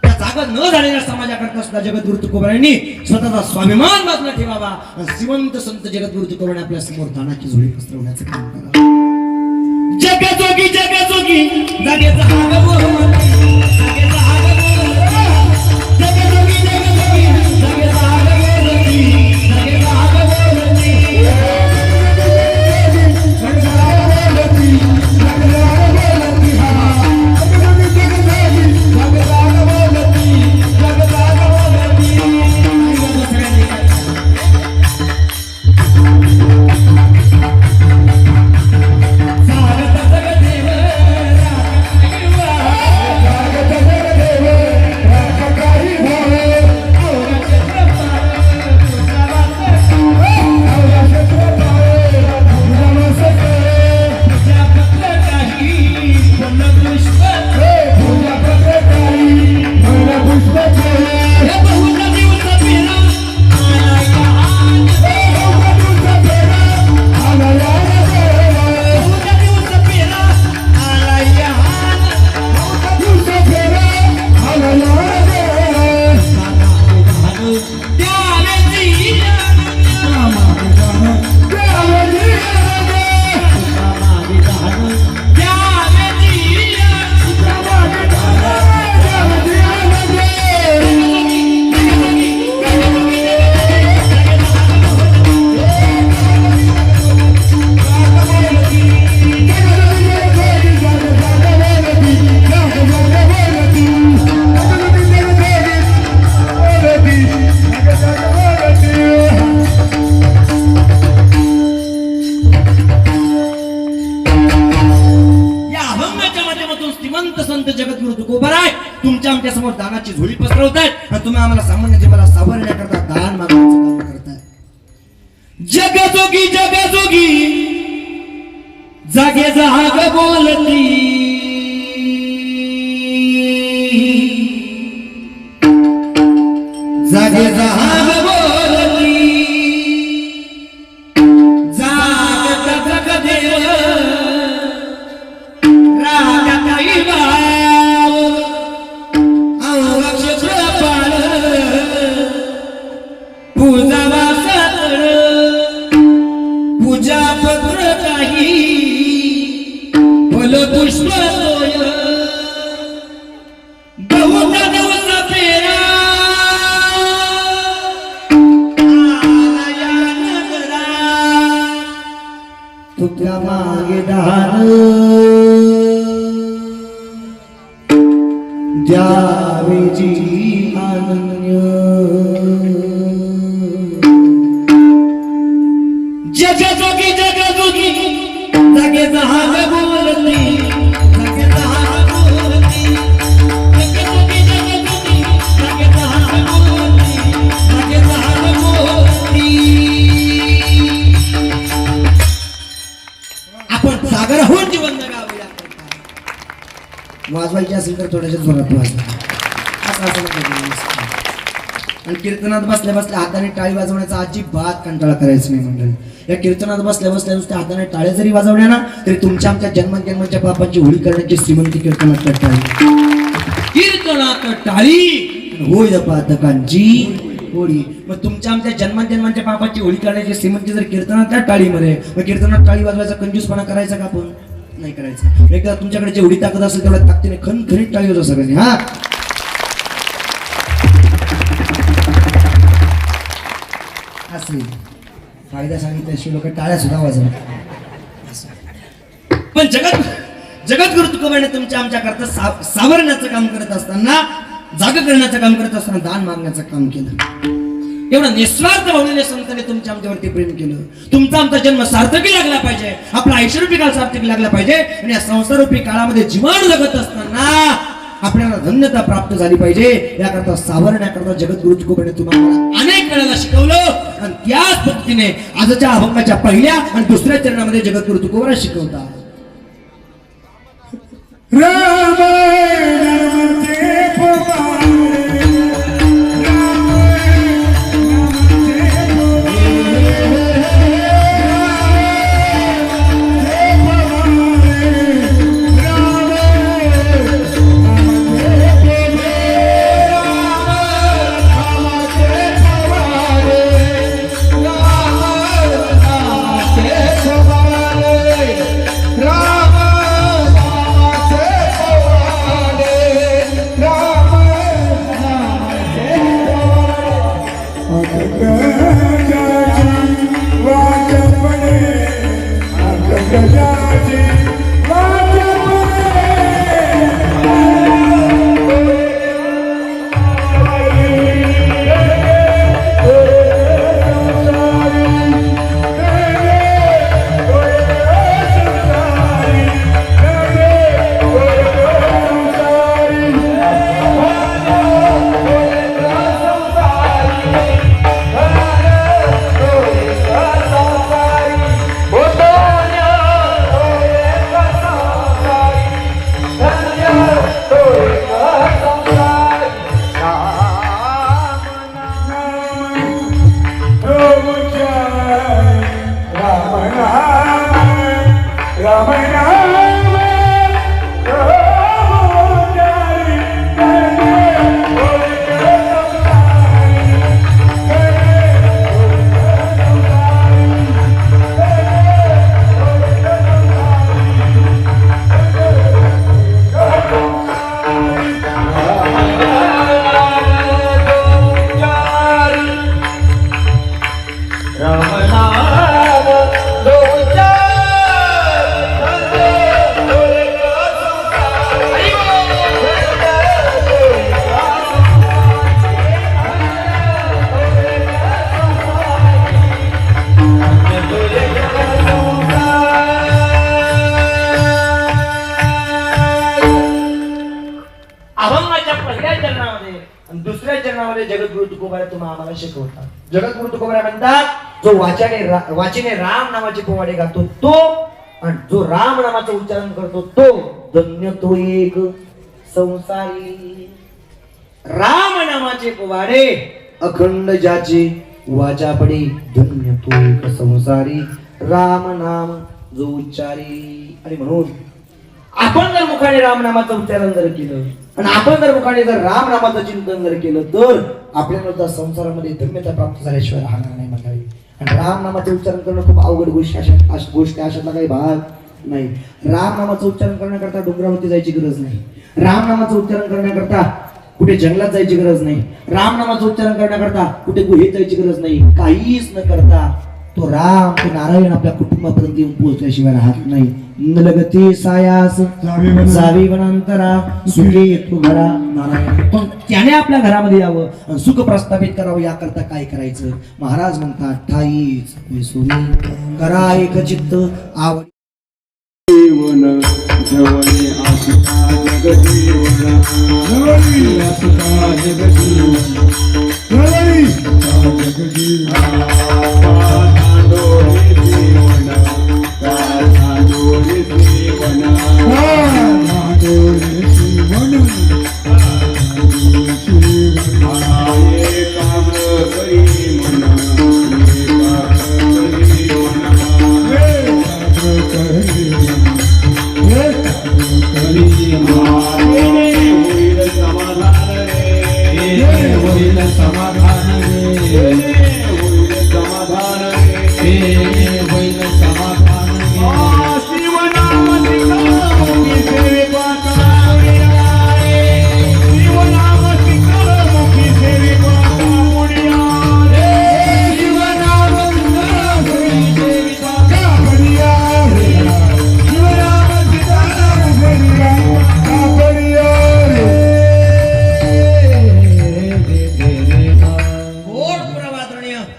त्या जागा न झालेल्या समाजाकरता सुद्धा जगद्गुरु तुकोबारायांनी स्वतःचा स्वाभिमान बाजूला ठेवावा आणि श्रीमंत संत जगद्गुरु तुकोबारायांनी आपल्या समोर दानाची झोळी पसरवण्याचं काम करावं. जगजोगी जगजोगी जागेचा हाग बोलती, जागेचा हाग बोलती, जगजोगी जगजोगी जागेचा हाग बोलती, जागेचा हाग बोलती, आमच्या समोर दानाची झोळी पसरवतायत आणि तुम्ही आम्हाला सामान्य जीवाला सावरण्याकरता दान मागण्याचं काम करताय. जगजोगी जगजोगी जागे जाग बोलती, जागे जाग बोलती, जागत जग देव रागाताई बाव पूजा वासर पूजा पत्र काही फल पुष्प सोय बहुत दिवस फेरा आया नगरा तुका मागे दान द्यावे जी अनन्य. जगजोगी जगजोगी जागेचा हाग बोलती, जागेचा हाग बोलती, जगजोगी जगजोगी जागेचा हाग बोलती, जागेचा हाग बोलती. आपण जागर होऊन जीवन जगावे याकरता. वाजवायची असेल तर थोड्याशा जोरात वाजवा, आणि कीर्तनात बसल्या बसल्या हाताने टाळी वाजवण्याचा अजिबात कंटाळा करायचा नाही मंडळी. या कीर्तनात बसल्या बसल्या नुसत्या हाताने टाळ्या जरी वाजवल्या ना तरी तुमच्या आमच्या जन्मजन्माच्या पापांची होळी करण्याची श्रीमंती कीर्तनात टाळी, कीर्तनात टाळी होय पातकांची होळी. मग तुमच्या आमच्या जन्मजन्मांच्या पापाची होळी करण्याची श्रीमंती जर कीर्तनात टाळीमध्ये, मग कीर्तनात टाळी वाजवायचा कंजूसपणा करायचा का आपण? नाही करायचा. एकदा तुमच्याकडे जेवढी ताकद असेल तेवढ्या ताकदीने खणखणीत टाळी वाजवा सगळ्यांनी. हा असली फायदा सांगितल्याशिवाय लोक टाळ्या सुद्धा वाजवतात. पण जगद्गुरु तुकोबाने तुमच्या आमच्या करता सावरण्याचं काम करत असताना, जाग करण्याचं काम करत असताना दान मागण्याचं काम केलं. एवढा निस्वार्थ भावनेने संतांनी तुमच्या आमच्यावरती प्रेम केलं. तुमचा आमचा जन्म सार्थकी लागला पाहिजे, आपला आयुष्यरूपी काळ सार्थकी लागला पाहिजे, आणि या संसारूपी काळामध्ये जीवन जगत असताना आपल्याला धन्यता प्राप्त झाली पाहिजे. याकरता सावरण्याकरता जगद्गुरु तुकोबाने तुम्हाला अनेक वेळेला शिकवलं, आणि त्याच पद्धतीने आजच्या अभंगाच्या पहिल्या आणि दुसऱ्या चरणामध्ये जगद्गुरु तुकोबाने शिकवतात. राम नामाचे पोवाडे राम नामाचे अभंगाच्या पहिल्या चरणामध्ये आणि दुसऱ्या चरणामध्ये जगद्गुरु तुकोबारा तुम्हाला आम्हाला शिकवतात. जगद्गुरु तुकोबारा म्हणतात जो वाचीने राम नामाचे पोवाडे गातो तो आणि जो राम नामाचं उच्चारण करतो तो धन्य तो एक संसारी. राम नामाचे पोवाडे अखंड ज्याचे वाचा पडे धन्य तो एक संसारी. राम नाम जो उच्चारी. आणि म्हणून आपण जर मुखाने राम नामाचं उच्चारण जर केलं आणि आपण जर मुखाने जर राम नामाचं चिंतन जर केलं तर आपल्याला त्या संसारामध्ये धन्यता प्राप्त झाल्याशिवाय राहणार नाही मंडळी. आणि राम नामाचं उच्चारण करणं खूप अवघड गोष्टी अशातला काही भाग नाही. राम नामाचं उच्चारण करण्याकरता डोंगरावरती जायची गरज नाही. राम नामाचं उच्चारण करण्याकरता कुठे जंगलात जायची गरज नाही. राम नामाचं उच्चारण करण्याकरता कुठे गुहेत जायची गरज नाही. काहीच न करता तो राम तो नारायण आपल्या कुटुंबापर्यंत येऊन पोहोचल्याशिवाय राहत नाही. नलगती सायास जावी वनांतरा सुखे येतो घरा नारायण. पण त्याने आपल्या घरामध्ये यावं आणि सुख प्रस्थापित करावं याकरता काय करायचं. महाराज म्हणतात ठाईच विसुनी करा एक चित्त आवड जीवन जवळी आसुता जगजीवन जवळी आसुता जगजीवन जवळी आसुता जगजीवन तांडोळी जीवन तांडोळी जीवन तांडोळी जीवन आये काम करी मना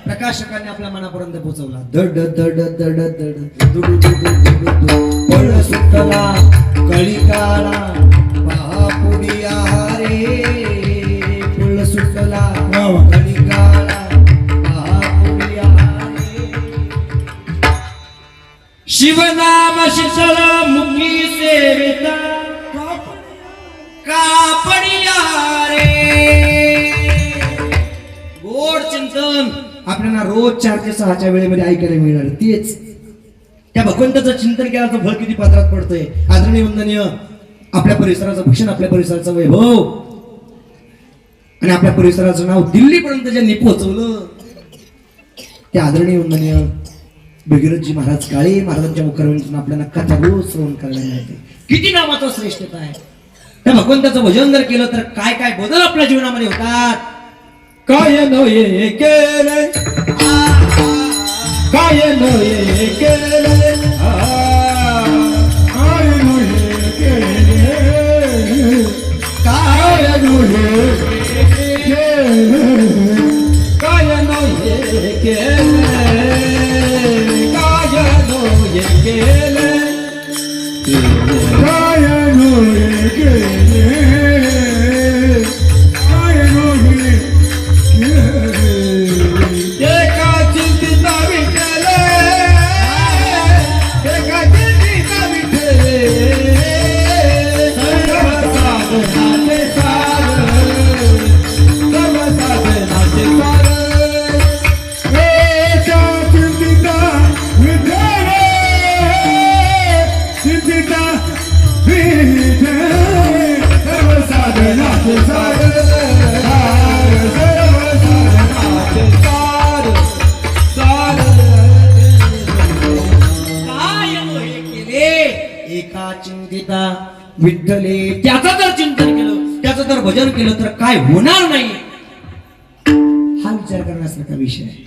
प्रकाशकाने आपल्या मनापर्यंत पोहोचवला. धड धड धड धड दुडू दुडू दुडू पळ सुटला कळिकाला महापुडिया रे. पळ सुटला कळिकाला महापुडिया रे. शिवनाम शीतल मुखी सेविता रोज 4 ते 6च्या वेळेमध्ये ऐकायला मिळणार तेच त्या भगवंताचं चिंतन केल्याचं फळ किती पदरात पडतंय. आदरणीय वंदनीय आपल्या परिसराचं भूषण, आपल्या परिसराचं वैभव आणि आपल्या परिसराचं नाव दिल्लीपर्यंत ज्यांनी पोहोचवलं त्या आदरणीय वंदनीय भगीरथजी महाराज काळे महाराजांच्या मुखारविंदून आपल्याला कथा रोज श्रवण करायला मिळते. किती नामाचं श्रेष्ठता आहे. त्या भगवंताचं भजन जर केलं तर काय काय बदल आपल्या जीवनामध्ये होतात. काय नये केले काय नये केले काय नये केले काय नये केले काय नये केले काय नये केले काय नये केले काय नये एका चिंतिता विठ्ठले एका चिंतिता विठ्ठले सर्व साधनाचे सार सर्व साधनाचे सार एका चिंतिता विठ्ठले चिंतिता विठ्ठले सर्व साधनाचे सार एका चिंतिता विठ्ठले त्याचं जर चिंतन केलं त्याचं जर भजन केलं तर काय होणार नाही हा विचार करण्यासारखा विषय आहे.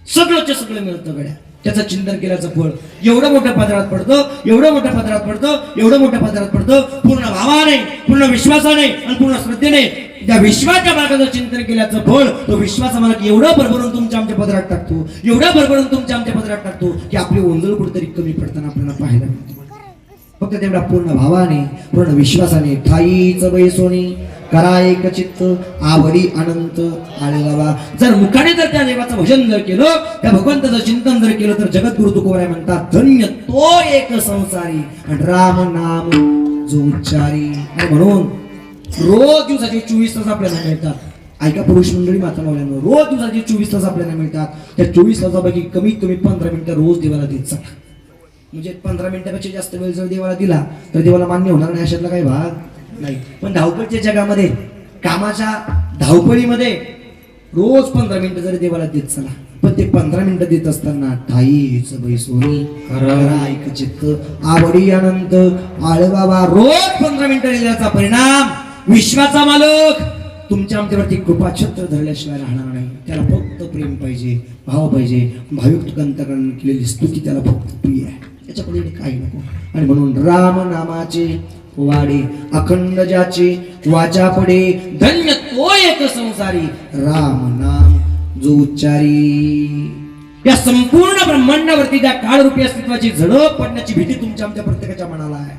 सगळंच सगळं मिळतं गड्या त्याचं चिंतन केल्याचं फळ एवढं मोठ्या पदरात पडतं एवढं मोठ्या पदरात पडतं एवढं मोठ्या पदरात पडतं. पूर्ण भावाने पूर्ण विश्वासाने आणि पूर्ण श्रद्धेने त्या विश्वाच्या मार्गाचं चिंतन केल्याचं फळ तो विश्वासा मला एवढं भरभरून तुमच्या आमच्या पदरात टाकतो एवढं भरभरून तुमच्या आमच्या पदरात टाकतो की आपली ओंजळ कुठेतरी कमी पडताना आपल्याला पाहायला मिळते. फक्त तेवढा पूर्ण भावाने पूर्ण विश्वासाने ठाईच बैसोनी करा एक चित्त आवडी अनंत आळे बाबा. जर मुखाने जर त्या देवाचं भजन जर केलं त्या भगवंताचं चिंतन जर केलं तर जगद्गुरु तुकोबाराय म्हणतात धन्य तो एक संसारी आणि राम नाम जो उच्चारी. आणि म्हणून रोज दिवसाचे 24 तास आपल्याला मिळतात. ऐका पुरुष मंडळी माता मावल्यांनो रोज दिवसाचे 24 तास आपल्याला मिळतात. त्या 24 तासापैकी कमीत कमी 15 मिनिटं रोज देवाला देत जा. म्हणजे 15 मिनिटापेक्षा जास्त वेळ जर देवाला दिला तर देवाला मान्य होणार नाही अशातला काही भाग नाही. पण धावपळीच्या जगामध्ये कामाच्या धावपळीमध्ये रोज 15 मिनिटं जरी देवाला देत चला. पण ते 15 मिनिटं देत असताना ठाईच बैसोनी करा एक चित्त आवडी अनंत आळे बाबा. रोज 15 मिनिटं दिल्याचा परिणाम विश्वाचा मालक तुमच्या आमच्यावरती कृपा छत्र धरल्याशिवाय राहणार नाही. त्याला फक्त प्रेम पाहिजे भाव पाहिजे. भाविक तुकांताकडून केलेली स्तुती त्याला फक्त प्रिय आहे त्याच्या पलीकडे काही नको. आणि म्हणून राम नामाचे वाडे अखंड ज्याचे वाचा पडे धन्य तो एक संसारी राम नाम जो उच्चारी. या संपूर्ण ब्रह्मांडावरती त्या काळरूपी अस्तित्वाची झडप पडण्याची भीती तुमच्या आमच्या प्रत्येकाच्या मनाला आहे.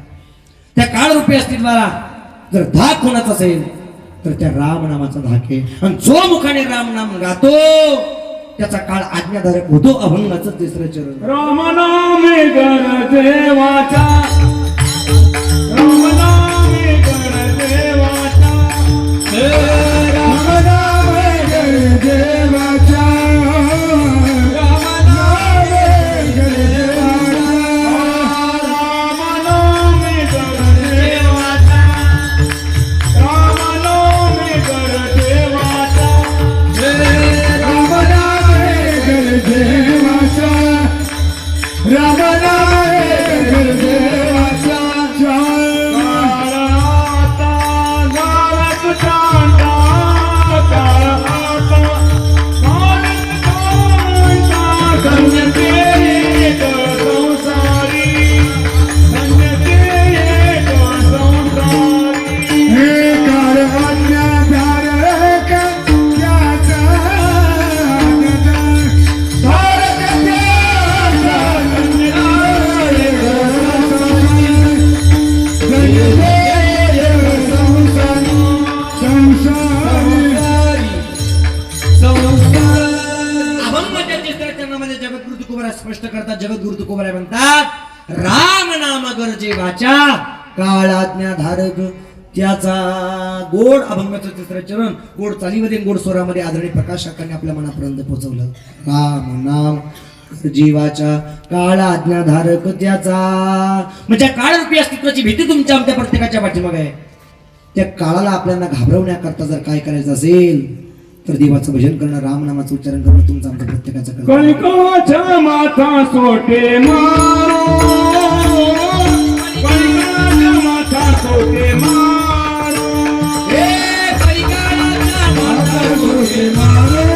त्या काळरूपी अस्तित्वाला जर धाक होण्याचा असेल तर त्या राम नामाचा धाक आहे. आणि जो मुखाने राम नाम गातो त्याचा काळ आज्ञाधारक होतो. अभंगाचं 3रं चरण राम नामे कर देवाचा राम नामे कर देवाचा राम नामे कर देवाचा राम नामे कर देवाचा राम नामे कर देवाचा राम नामे कर देवाचा राम नामे कर देवाचा राम नामे कर देवाचा आता गावात चांदा आता धन्य ते एक संसारी धन्य ते एक संसारी हे कार आज्ञाधारक त्याचा धारक त्याचा जगद्गुरु तुकोबाराय स्पष्ट करतात. जगद्गुरु तुकोबाराय म्हणतात राम नाम गरजे वाचा काळ आज्ञाधारक त्याचा गोड अभंगाचं तिसरं चरण गोड चालीमध्ये गोड स्वरामध्ये आदरणीय प्रकाश काकांनी आपल्या मनापर्यंत पोहोचवलं. राम नाम जीवाच्या काळ आज्ञाधारक त्याचा, म्हणजे काळरूपी अस्तित्वाची भीती तुमच्या आमच्या प्रत्येकाच्या पाठीमागे आहे. त्या काळाला आपल्याला घाबरवण्याकरता जर काय करायचं असेल तर देवाचं भजन करणं, रामनामाचं उच्चारण करणं तुमचं आमच्या प्रत्येकाचं करणं. कणकाच्या माथा सोटे मारो, कणकाच्या माथा सोटे मारो, हे कणकाच्या माथा सोटे मारो.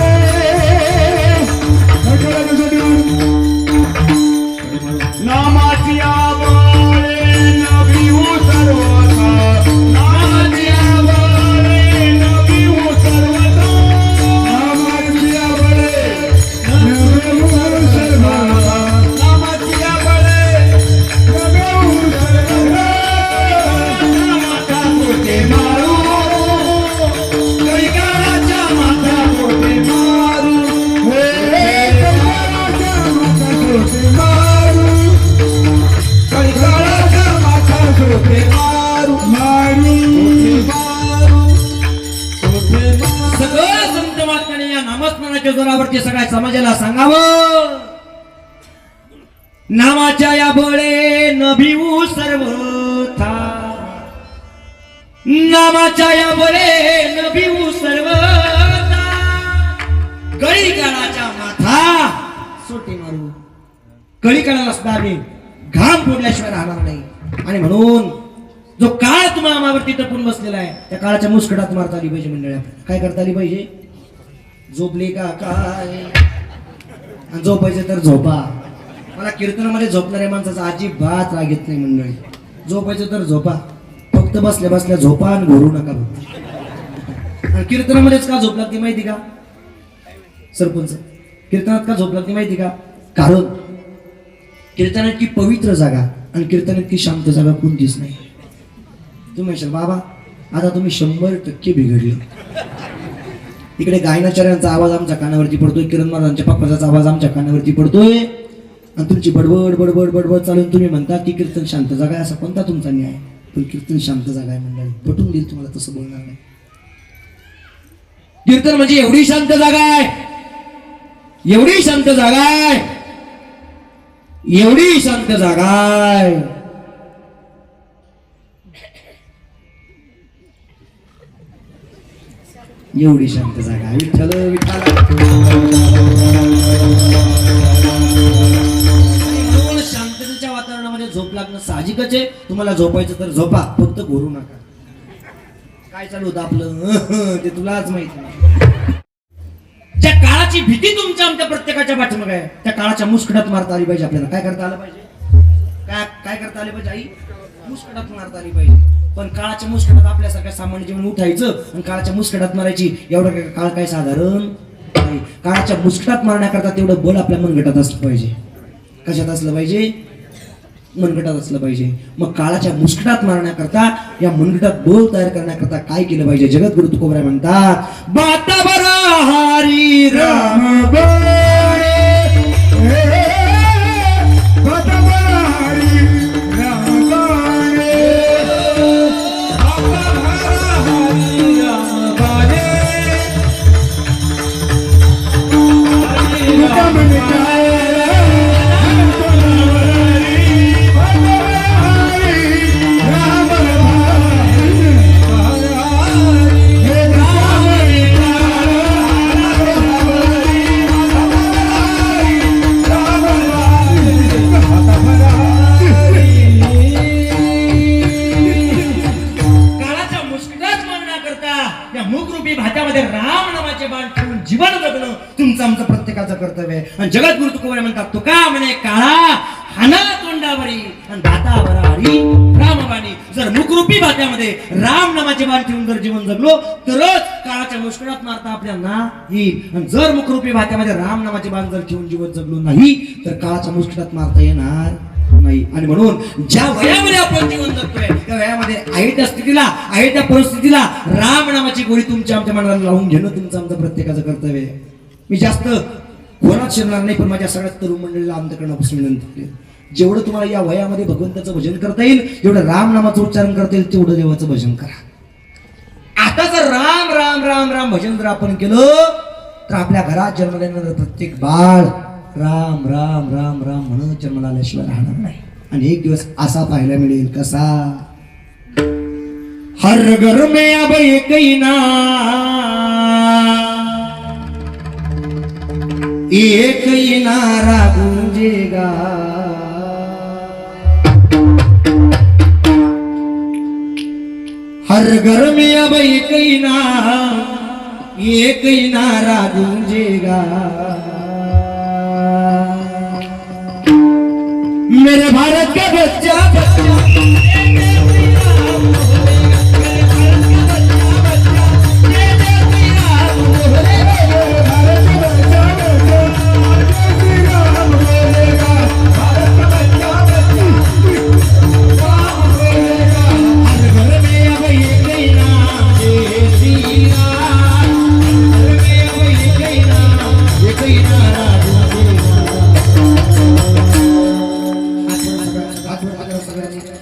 नामाची आवाळे नवी हो सर्वथा, नामाची आवाळे नवी हो सर्वथा, नामाची आवाळे नवी हो सर्वथा, नामाची आवाळे नवी हो सर्वथा. माथा सोटे मारू, कणकाच्या माथा सोटे मारू, हे कणकाच्या माथा सोटे मारू. सगळं संत महात्म्याने या नामस्मरणाच्या जोरावरती सगळ्या समाजाला सांगावं, नामाच्या या बळे न भिवू सर्वथा, नामाच्या या बळे न भिवू सर्वथा, कळी काळाच्या माथा सोटे मारू. कळी काळाला सुद्धा आम्ही घाम फोडल्याशिवाय राहणार नाही. आणि म्हणून जो काळ तुम्हाला आम्हावरती टपून बसलेला आहे त्या काळाच्या मुस्कटात मारता आली पाहिजे. मंडळी काय करता आली पाहिजे? झोपली का काय, आणि झोपायचे तर झोपा. मला कीर्तनामध्ये झोपणाऱ्या माणसाचा अजिबात राग येत नाही मंडळी. झोपायचं तर झोपा, फक्त बसल्या बसल्या झोपा आणि घोरू नका. आणि कीर्तनामध्येच का झोप लागते माहिती का सरपंच? कीर्तनात का झोप लागते माहिती का? कारण कीर्तन इतकी पवित्र जागा आणि कीर्तन इतकी शांत जागा कोणतीच नाही. तुम्ही म्हणशाल बाबा आता तुम्ही 100% बिघडले. इकडे गायनाचार्यांचा आवाज आमच्या कानावरती पडतोय, किरण महाराजांच्या पप्पाचा आवाज आमच्या कानावरती पडतोय, आणि तुमची बडबड बडबड बडबड चालून तुम्ही म्हणता की कीर्तन शांत जागा आहे. असा कोणता तुमचा न्याय? पण कीर्तन शांत जागा आहे मंडळी. पटून देईल तुम्हाला, तसं बोलणार नाही. कीर्तन म्हणजे एवढी शांत जागा आहे, एवढी शांत जागा आहे, एवढी शांत जागा आहे. एवढी शांत जागा. विठ्ठल विठ्ठल. शांततेच्या वातावरणामध्ये झोप लागणं साहजिकच आहे. तुम्हाला झोपायचं तर झोपा, फक्त घोरू नका. काय चालू होतं आपलं ते तुलाच माहिती नाही. ज्या काळाची भीती तुमच्या आमच्या प्रत्येकाच्या पाठीमागे आहे त्या काळाच्या मुस्कटात मारता आली पाहिजे. आपल्याला काय करता आलं पाहिजे? काय करता आले पाहिजे? आई मुस्कटात मारता आली पाहिजे. पण काळाच्या मुस्कटात आपल्यासारख्या सामान्य जीवन उठायचं आणि काळाच्या मुस्कटात मारायची एवढा काळ काय साधारण नाही. काळाच्या मुस्कटात मारण्याकरता तेवढं बळ आपल्या मनगटात असलं पाहिजे. कशात असलं पाहिजे? मनगटात असलं पाहिजे. मग काळाच्या मुस्कटात मारण्याकरता या मनगटात बळ तयार करण्याकरता काय केलं पाहिजे? जगद्गुरु तुकोबराय म्हणतात, बाता बरा हरी राम बळे, बाता बरा हरी राम बळे, बाता बरा हरी राम बळे, जीवन जगणं तुमचं आमचं प्रत्येकाचं कर्तव्य आहे. आणि जगद्गुरु तुकोबराय म्हणतात, तुका म्हणे काळा हाना तोंडावरी आणि दातावर हरी रामबाणी. जर मुखरूपी भात्यामध्ये राम नामाचे बाण ठेवून जर जीवन जगलो तरच काळाच्या मुस्कटात मारता आपल्याला येईल. आणि जर मुखरूपी भात्यामध्ये राम नामाचे बाण जर ठेवून जीवन जगलो नाही तर काळाच्या मुस्कटात मारता येणार नाही. आणि म्हणून ज्या वयामध्ये आपण जीवन जगतोय त्या वयामध्ये आहे त्या स्थितीला, आहे त्या परिस्थितीला राम नामाची गोळी तुमच्या आमच्या मनाला लावून घेणं तुमचं आमचं प्रत्येकाचं कर्तव्य आहे. मी जास्त खोलात शिरणार नाही, पण माझ्या सगळ्यात तरुण मंडळीला अंतकरणापासून विनंती केली, जेवढं तुम्हाला या वयामध्ये भगवंताचं भजन करता येईल, जेवढं राम नामाचं उच्चारण करता येईल, तेवढं देवाचं भजन करा. आता जर राम राम राम राम भजन जर आपण केलं तर आपल्या घरात जन्मल्यानंतर प्रत्येक बाळ राम राम राम राम म्हणून जन्माला आल्याशिवाय राहणार नाही. आणि एक दिवस असा पाहायला मिळेल कसा, हर घर में अब एक ही नारा गूंजेगा, हर घर में अब एक ही नारा गूंजेगा, मेरे भारत का बच्चा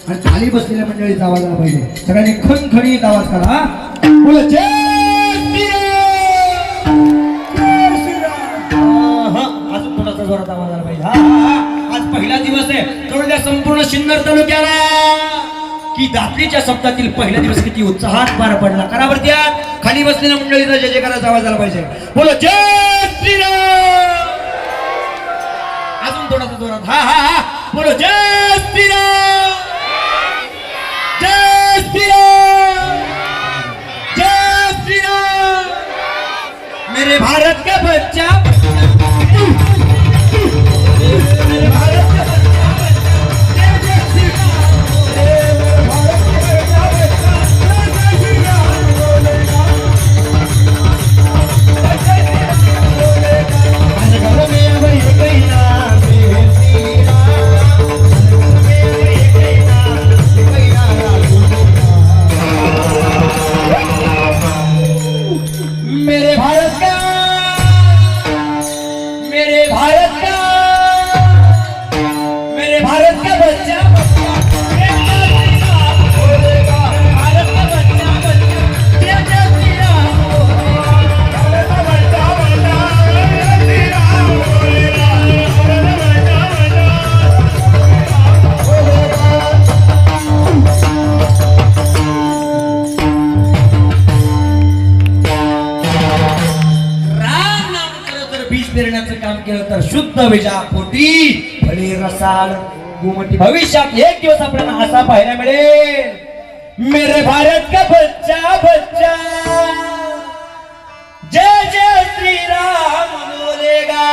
आणि खाली बसलेल्या मंडळीचा आवाज आला पाहिजे. सगळ्यांनी खणखणीत आवाज करा. बोला जय श्रीराम. अजून थोडासा जोरात आवाज आला पाहिजे. आज पहिला दिवस आहे कळून संपूर्ण सिन्नर तालुक्याला की दात्रीच्या सप्ताहातील पहिला दिवस किती उत्साहात पार पडला. करावरती खाली बसलेल्या मंडळीचा जय जयकाराचा आवाज आला पाहिजे. बोला जय श्रीराम. अजून थोडासा जोरात. बोलो जय श्रीराम, जय श्रीराम, जय श्रीराम. मेरे भारत का बच्चा, मेरे भारत का बच्चा, जय जय श्रीराम, मेरे भारत का बच्चा, जय श्रीराम बोलेगा, जय श्रीराम बोलेगा. हर घर में अब एक ही नाम है श्रीराम. मेरे भारत का, मेरे भारत का, मेरे भारत का बच्चा बोलेगा, भारत का बच्चा जय जय श्रीराम बोलेगा, भारत का बच्चा जय श्रीराम बोलेगा, भारत का पेरण्याचं काम केलं तर शुद्ध बीजापोटी फळे रसाळ गोमटी. भविष्यात एक दिवस आपल्याला असा पाहायला मिळेल, मेरे भारत का बच्चा बच्चा जय जय श्रीराम बोलेगा.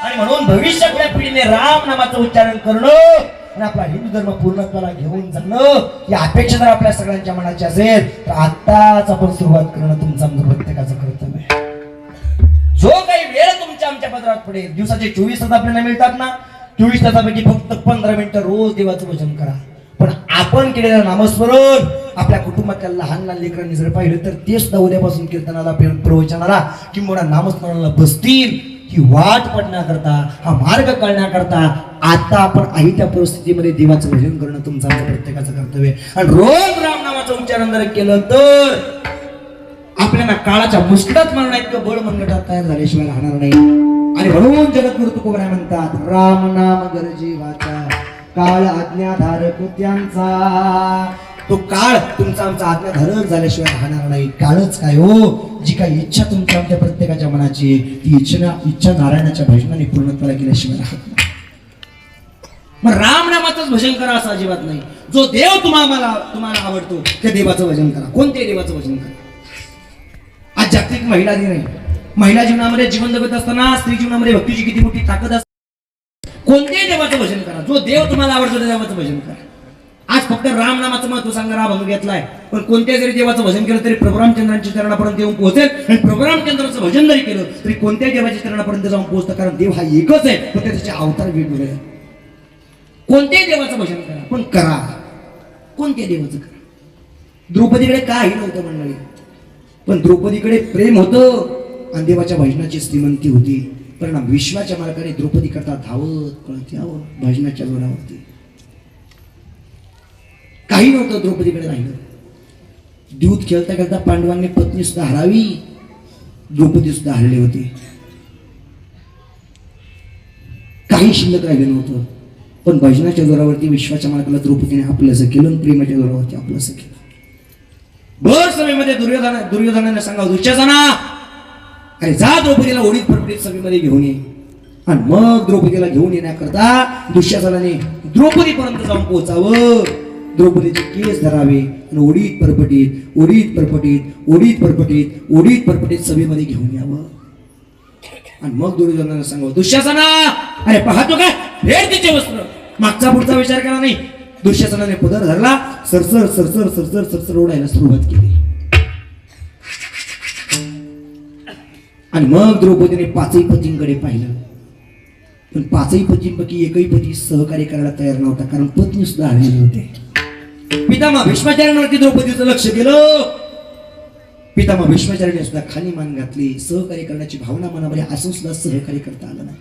आणि म्हणून भविष्यातल्या पिढीने राम नामाचं उच्चारण करणं आणि आपला हिंदू धर्म पूर्णत्वाला घेऊन जाणं ही अपेक्षा जर आपल्या सगळ्यांच्या मनाची असेल तर आताच आपण सुरुवात करणं तुमचं प्रत्येकाचं कर्तव्य आहे. जो काही वेळ तुमच्या आमच्या पदरात पडेल, दिवसाचे 24 तास आपल्याला मिळतात ना, 24 तासापैकी फक्त 15 मिनिटं रोज देवाचं भजन करा. पण आपण केलेलं नामस्मरण आपल्या कुटुंबातल्या लहान लहान लेकरांनी जर पाहिलं तर ते सुद्धा उद्यापासून कीर्तनाला प्रवचनाला किंवा नामस्मरणाला बसतील. ही वाट पडण्याकरता, हा मार्ग कळण्याकरता आता आपण आहे त्या परिस्थितीमध्ये देवाचं भजन करणं तुमचं आमचं प्रत्येकाचं कर्तव्य आहे. आणि रोज राम नामाचं उच्चारण जर केलं तर आपल्याला काळाच्या मुस्कटात मारणार इतकं बळ मनगटात तयार झाल्याशिवाय राहणार नाही. आणि म्हणून जगद्गुरु तुकोबराय म्हणतात, राम नाम गरजे वाचा, काळ आज्ञाधारक त्यांचा. तो काळ तुमचा आमचा आज्ञाधारक झाल्याशिवाय राहणार नाही. काळच काय हो, जी काही इच्छा तुमच्या आमच्या प्रत्येकाच्या मनाची ती इच्छा नारायणाच्या भजनाने पूर्णत्वाला केल्याशिवाय राहत नाही. मग राम नामाचंच भजन करा असं अजिबात नाही. जो देव तुम्हाला आवडतो त्या देवाचं भजन करा. कोणत्याही देवाचं भजन करा. आज जागतिक महिला दिन आहे. महिला जीवनामध्ये जीवन जगत असताना स्त्री जीवनामध्ये भक्तीची किती मोठी ताकद असते. कोणत्याही देवाचं भजन करा. जो देव तुम्हाला आवडतो त्या देवाचं भजन करा. आज फक्त राम नामाचं महत्व सांगणारा अभंग घेतलाय, पण कोणत्याही जरी देवाचं भजन केलं तरी प्रभू रामचंद्रांच्या चरणापर्यंत येऊन पोहोचेल. आणि प्रभू रामचंद्राचं भजन जरी केलं तरी कोणत्याही देवाच्या चरणापर्यंत जाऊन पोहोचतं. कारण देव हा एकच आहे, पण त्याचे अवतार वेगवेगळे आहेत. कोणत्याही देवाचं भजन करा, पण करा. कोणत्याही देवाचं करा. द्रौपदीकडे काही नव्हतं मंडळी, पण द्रौपदीकडे प्रेम होतं आणि देवाच्या भजनाची श्रीमंती होती. परिणाम विश्वाच्या मार्गाने द्रौपदी करता धावत पळत यावं भजनाच्या जोरावरती. काही नव्हतं द्रौपदीकडे राहिलं. दूध खेळता खेळता पांडवांनी पत्नी सुद्धा हरावी, द्रौपदी सुद्धा हरले होते. काही शिल्लक राहिलं नव्हतं. पण भजनाच्या जोरावरती विश्वाच्या मार्गाला द्रौपदीने आपलंसं केलं आणि प्रेमाच्या जोरावरती आपलंसं केलं. भर सभेमध्ये दुर्योधनाने सांगावं, दुःशासना अरे जा द्रौपदीला ओढीत फडफडीत सभेमध्ये घेऊन ये. आणि मग द्रौपदीला घेऊन येण्याकरता दुःशासनाने द्रौपदीपर्यंत जाऊन पोहोचावं, द्रौपदीचे केस धरावे आणि ओढीत परपटीत ओढीत परपटीत ओढीत परपटीत ओढीत परपटीत सभेमध्ये घेऊन यावं. आणि मग दुर्योधनाने सांगावं, दुःशासना अरे पाहतो काय फेड तिचे वस्त्र. मागचा पुढचा विचार केला नाही. दुःशासनाने पदर धरला, सरसर सरसर सरसर सरसर ओढायला सुरुवात केली. आणि मग द्रौपदीने पाचही पतींकडे पाहिलं. पण पाचही पतींपैकी एकही पती सहकार्य करायला तयार नव्हता, कारण पत्नी सुद्धा हरलेले होते. पितामह भीष्माचार्यांवरती द्रौपदीचं लक्ष गेलं. पितामह भीष्माचार्याने सुद्धा खाली मान घातली. सहकार्य करण्याची भावना मनामध्ये असून सुद्धा सहकार्य करता आलं नाही.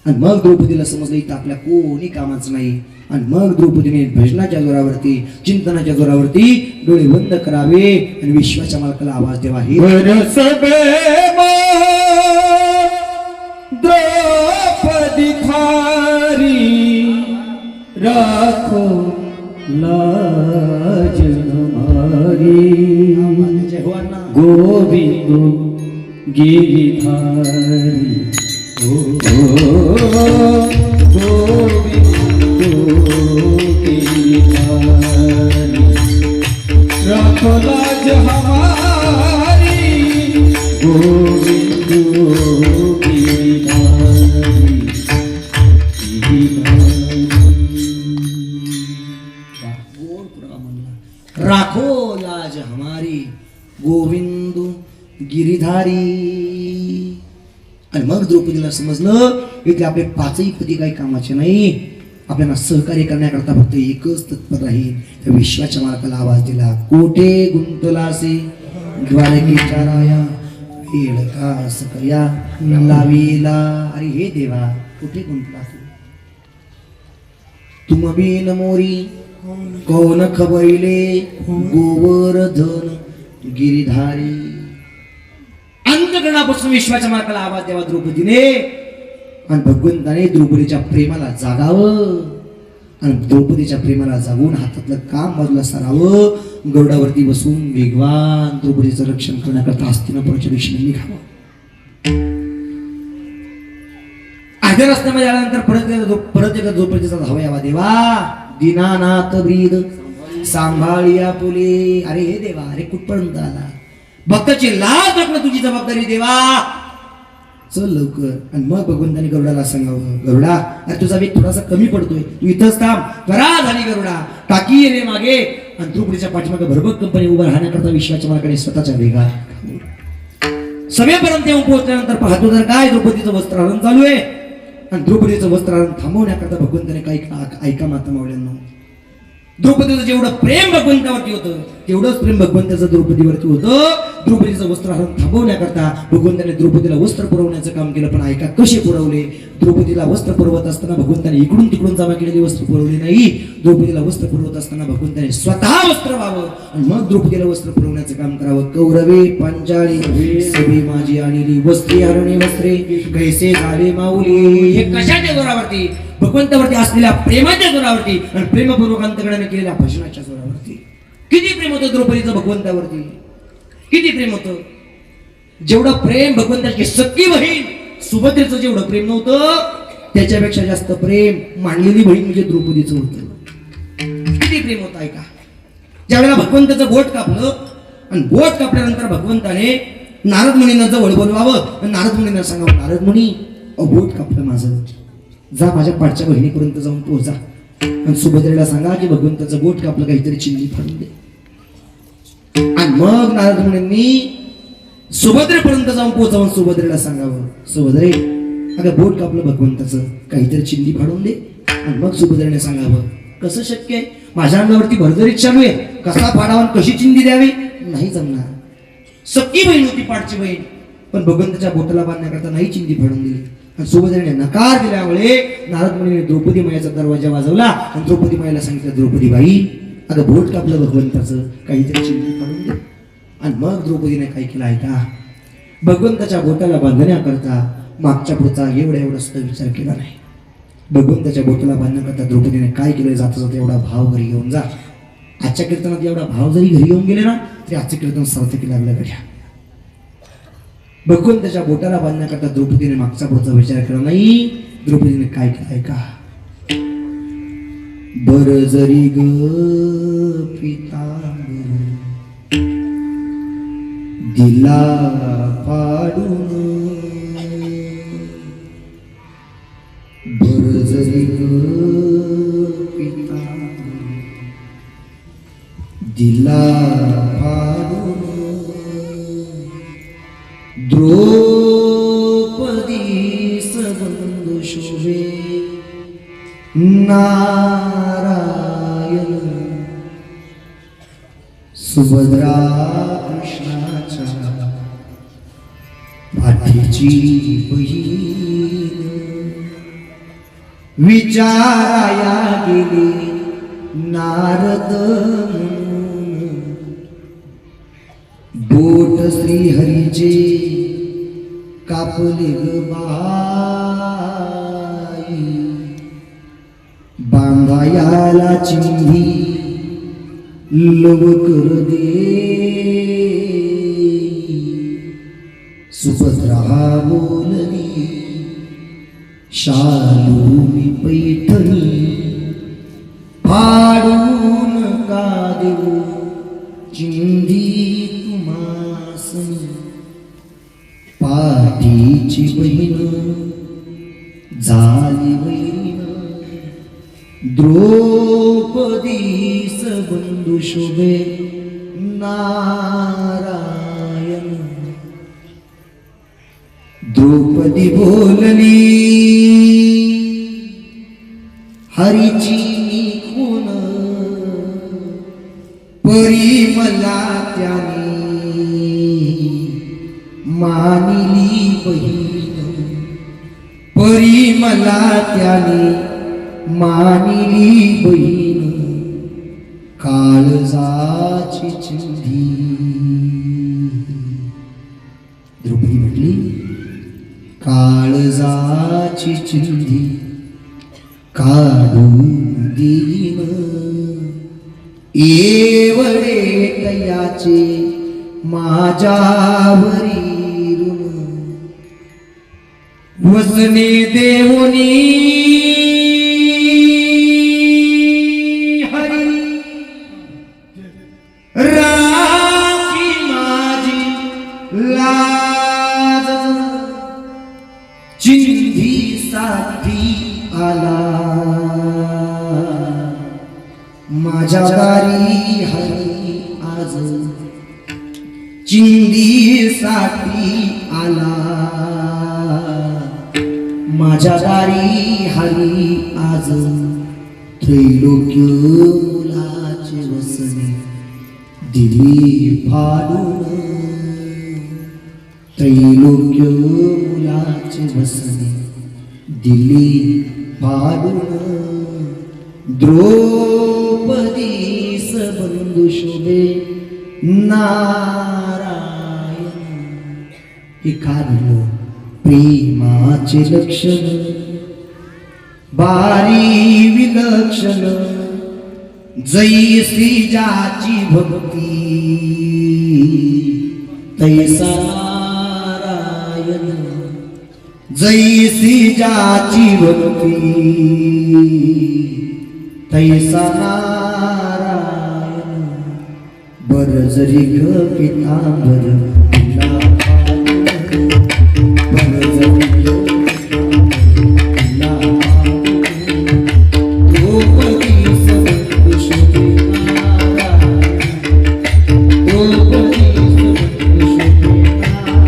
आणि मग द्रौपदीला समजलं इथं आपल्या कोणी कामाचं नाही. आणि मग द्रौपदीने भजनाच्या जोरावरती चिंतनाच्या जोरावरती डोळे बंद करावे आणि विश्वाच्या मालकाला आवाज द्यावा, हे द्रौपदी थारी राखो लाज हमारी. गोविंद गिरिधारी गोविंद गिरिधारी राखो लाज हमारी. गोविंद राखो लाज हमारी गोविंद गिरिधारी. आणि मग द्रौपदीला समजलं इथे आपले पाचही पती काही कामाचे नाही. आपल्याला सहकार्य करण्याकरता फक्त एकच तत्पर राहील. त्या विश्वाच्या मालकाला आवाज दिला, कोठे गुंतलासे द्वारकेच्या राया वेळ का सकया लावीला. अरे हे देवा कुठे गुंतला तुम बिन मोरी कोण खबरिले गोवर्धन गिरिधारी. अंतकरणापासून विश्वाच्या मार्गाला आवाज द्यावा द्रौपदीने. आणि भगवंताने द्रौपदीच्या प्रेमाला जागावं आणि द्रौपदीच्या प्रेमाला जागून हातातलं काम बाजूला सारावं. गरुडावरती बसून वेगवान द्रौपदीचं रक्षण करण्याकरता हस्तिनापुराच्या दिशेने निघावं. अर्ध्या रस्त्यामध्ये आल्यानंतर परत एकदा द्रौपदीचा धावा यावा, देवा दीनानाथ ब्रीद सांभाळिया पुले. अरे हे देवा अरे कुठपर्यंत आला. भक्ताची लाज राखणं तुझी जबाबदारी देवा, चल लवकर. आणि मग भगवंताने गरुडाला सांगावं, गरुडा अरे तुझा वेग थोडासा कमी पडतोय, तू इथंच थांब. करा झाली गरुडा टाकी येणे मागे. आणि द्रौपदीच्या पाठीमागे भरभक कंपनी उभं राहण्याकरता विश्वाच्या मार्गाने स्वतःच्या वेगात सभेपर्यंत येऊन पोहोचल्यानंतर पाहतो तर काय द्रौपदीचं वस्त्रहरण चालू आहे. आणि द्रौपदीचं वस्त्रहरण थांबवण्याकरता भगवंताने काही ऐका माता मावल्यांना, द्रौपदीचं जेवढं प्रेम भगवंतावरती होतं तेवढंच प्रेम भगवंताचं द्रौपदीवरती होतं. द्रौपदीचं वस्त्रहरण थांबवण्याकरता भगवंताने द्रौपदीला वस्त्र पुरवण्याचं काम केलं. पण ऐका कसे पुरवले. द्रौपदीला वस्त्र पुरवत असताना भगवंताने इकडून तिकडून जमा केलेली वस्त्र पुरवली नाही. द्रौपदीला वस्त्र पुरवत असताना भगवंताने स्वतः वस्त्र व्हावं आणि मग द्रौपदीला वस्त्र पुरवण्याचं काम करावं. कौरवे पांचाळी सभे माझी आणली वस्त्रे हरणे वस्त्रे कैसे झाले माऊली. हे कशाच्या जोरावरती, भगवंतावरती असलेल्या प्रेमाच्या जोरावरती आणि प्रेमपूर्वक अंतकरणाने केलेल्या भजनाच्या जोरावरती. किती प्रेम होतं द्रौपदीचं भगवंतावरती, किती प्रेम होतं. जेवढं प्रेम भगवंताची सख्खी बहीण सुभद्रेचं जेवढं प्रेम नव्हतं त्याच्यापेक्षा जास्त प्रेम मांडलेली बहीण म्हणजे द्रौपदीचं होतं. किती प्रेम होतं ऐका. ज्यावेळेला भगवंताचं बोट कापलं आणि बोट कापल्यानंतर भगवंताने नारद मुनींना जवळ बोलवावं आणि नारद मुनींना सांगावं, नारद मुनी बोट कापलं माझं, जा माझ्या पाठच्या बहिणीपर्यंत जाऊन पोहोचा आणि सुभद्रेला सांगा की भगवंताचं बोट कापलं काहीतरी चिंदी फाडून दे. आणि मग नारद मुनींनी सुभद्रेपर्यंत जाऊन पोहोचावून सुभद्रेला सांगावं, सुभद्रे अगं बोट कापलं भगवंताचं काहीतरी चिंदी फाडून दे. आणि मग सुभद्रेने सांगावं, कसं शक्य आहे, माझ्या अंगावरती भरजरीत चालू आहे, कसा फाडावा कशी चिंदी द्यावी, नाही जमणार. सख्खी बहीण होती पाठची बहीण, पण भगवंताच्या बोटाला बांधण्याकरता नाही चिंदी फाडून दिली. आणि सुभद्रेने नकार दिल्यामुळे नारद मुनीने द्रौपदी मायेचा दरवाजा वाजवला आणि द्रौपदी मायेला सांगितलं, द्रौपदी बाई अगं बोट कापलं भगवंताचं, काहीतरी चिंता काढून दे. आणि मग द्रौपदीने काय केलं आहे का, भगवंताच्या बोटाला बांधण्याकरता मागच्या पुढचा एवढा सुद्धा विचार केला नाही. भगवंताच्या बोटाला बांधण्याकरता द्रौपदीने काय केलं, जाता जाता एवढा भाव घरी घेऊन जा. आजच्या कीर्तनात एवढा भाव जरी घरी येऊन गेले ना तरी आजचं कीर्तन सार्थकी लागलं गड्या. भगवंताच्या बोटाला बांधण्याकरता द्रौपदीने मागचा पुढचा विचार केला नाही. द्रौपदीने काय केलाय का, बर जरी ग पितांबर दिला पाडून, बर जरी ग पितांबर दिला पाडून, द्रौपदी सबंधु शोभे नारायण, सुभद्रा कृष्णाच्या पाठीची बहीण, विचाराया गेले नारद म्हणून, बोट श्रीहरीचे कापले ग बाई, बांधायाला चिंधी लवकर दे, सुभद्रा बोलली शालू पैठणी, फाडून का देऊ चिंधी तुम्हासनी, पाठीची बहीण झाली बहीण, द्रौपदी सबंधु शोभे नारायण. द्रौपदी बोलली हरीची मी कोण, परी मला त्याने मानिली बहीण, परी मला त्याने मानिली बहीण, काळजाची चिंधी. द्रौपदी म्हटली काळजाची चिंधी काढून देईन, एवढे तयाचे माझ्यावरी ऋण, वसने देवनी हरी, राखी माझी लाज, चिंधीसाठी आला माझ्या दारी हरी आज, चिंधीसाठी आला माझ्या दारी हरी आज, त्रैलोक्य मुलाचे वसने दिली फाडून, त्रैलोक्य मुलाचे वसने दिली फाडून, द्रौपदी सबंधु शोभे नारायण. हे काय म्हणलं, प्रेमाचे लक्षण बारी विलक्षण, जैसी जाची भक्ती तैसा नारायण, जैसी जाची भक्ती तैसा नारायण. बर जरी ग पितांबर दिला पाडून, बर जरी ग दिला पाडून, द्रौपदी सबंधु शोभे नारायण, द्रौपदी सबंधु शोभे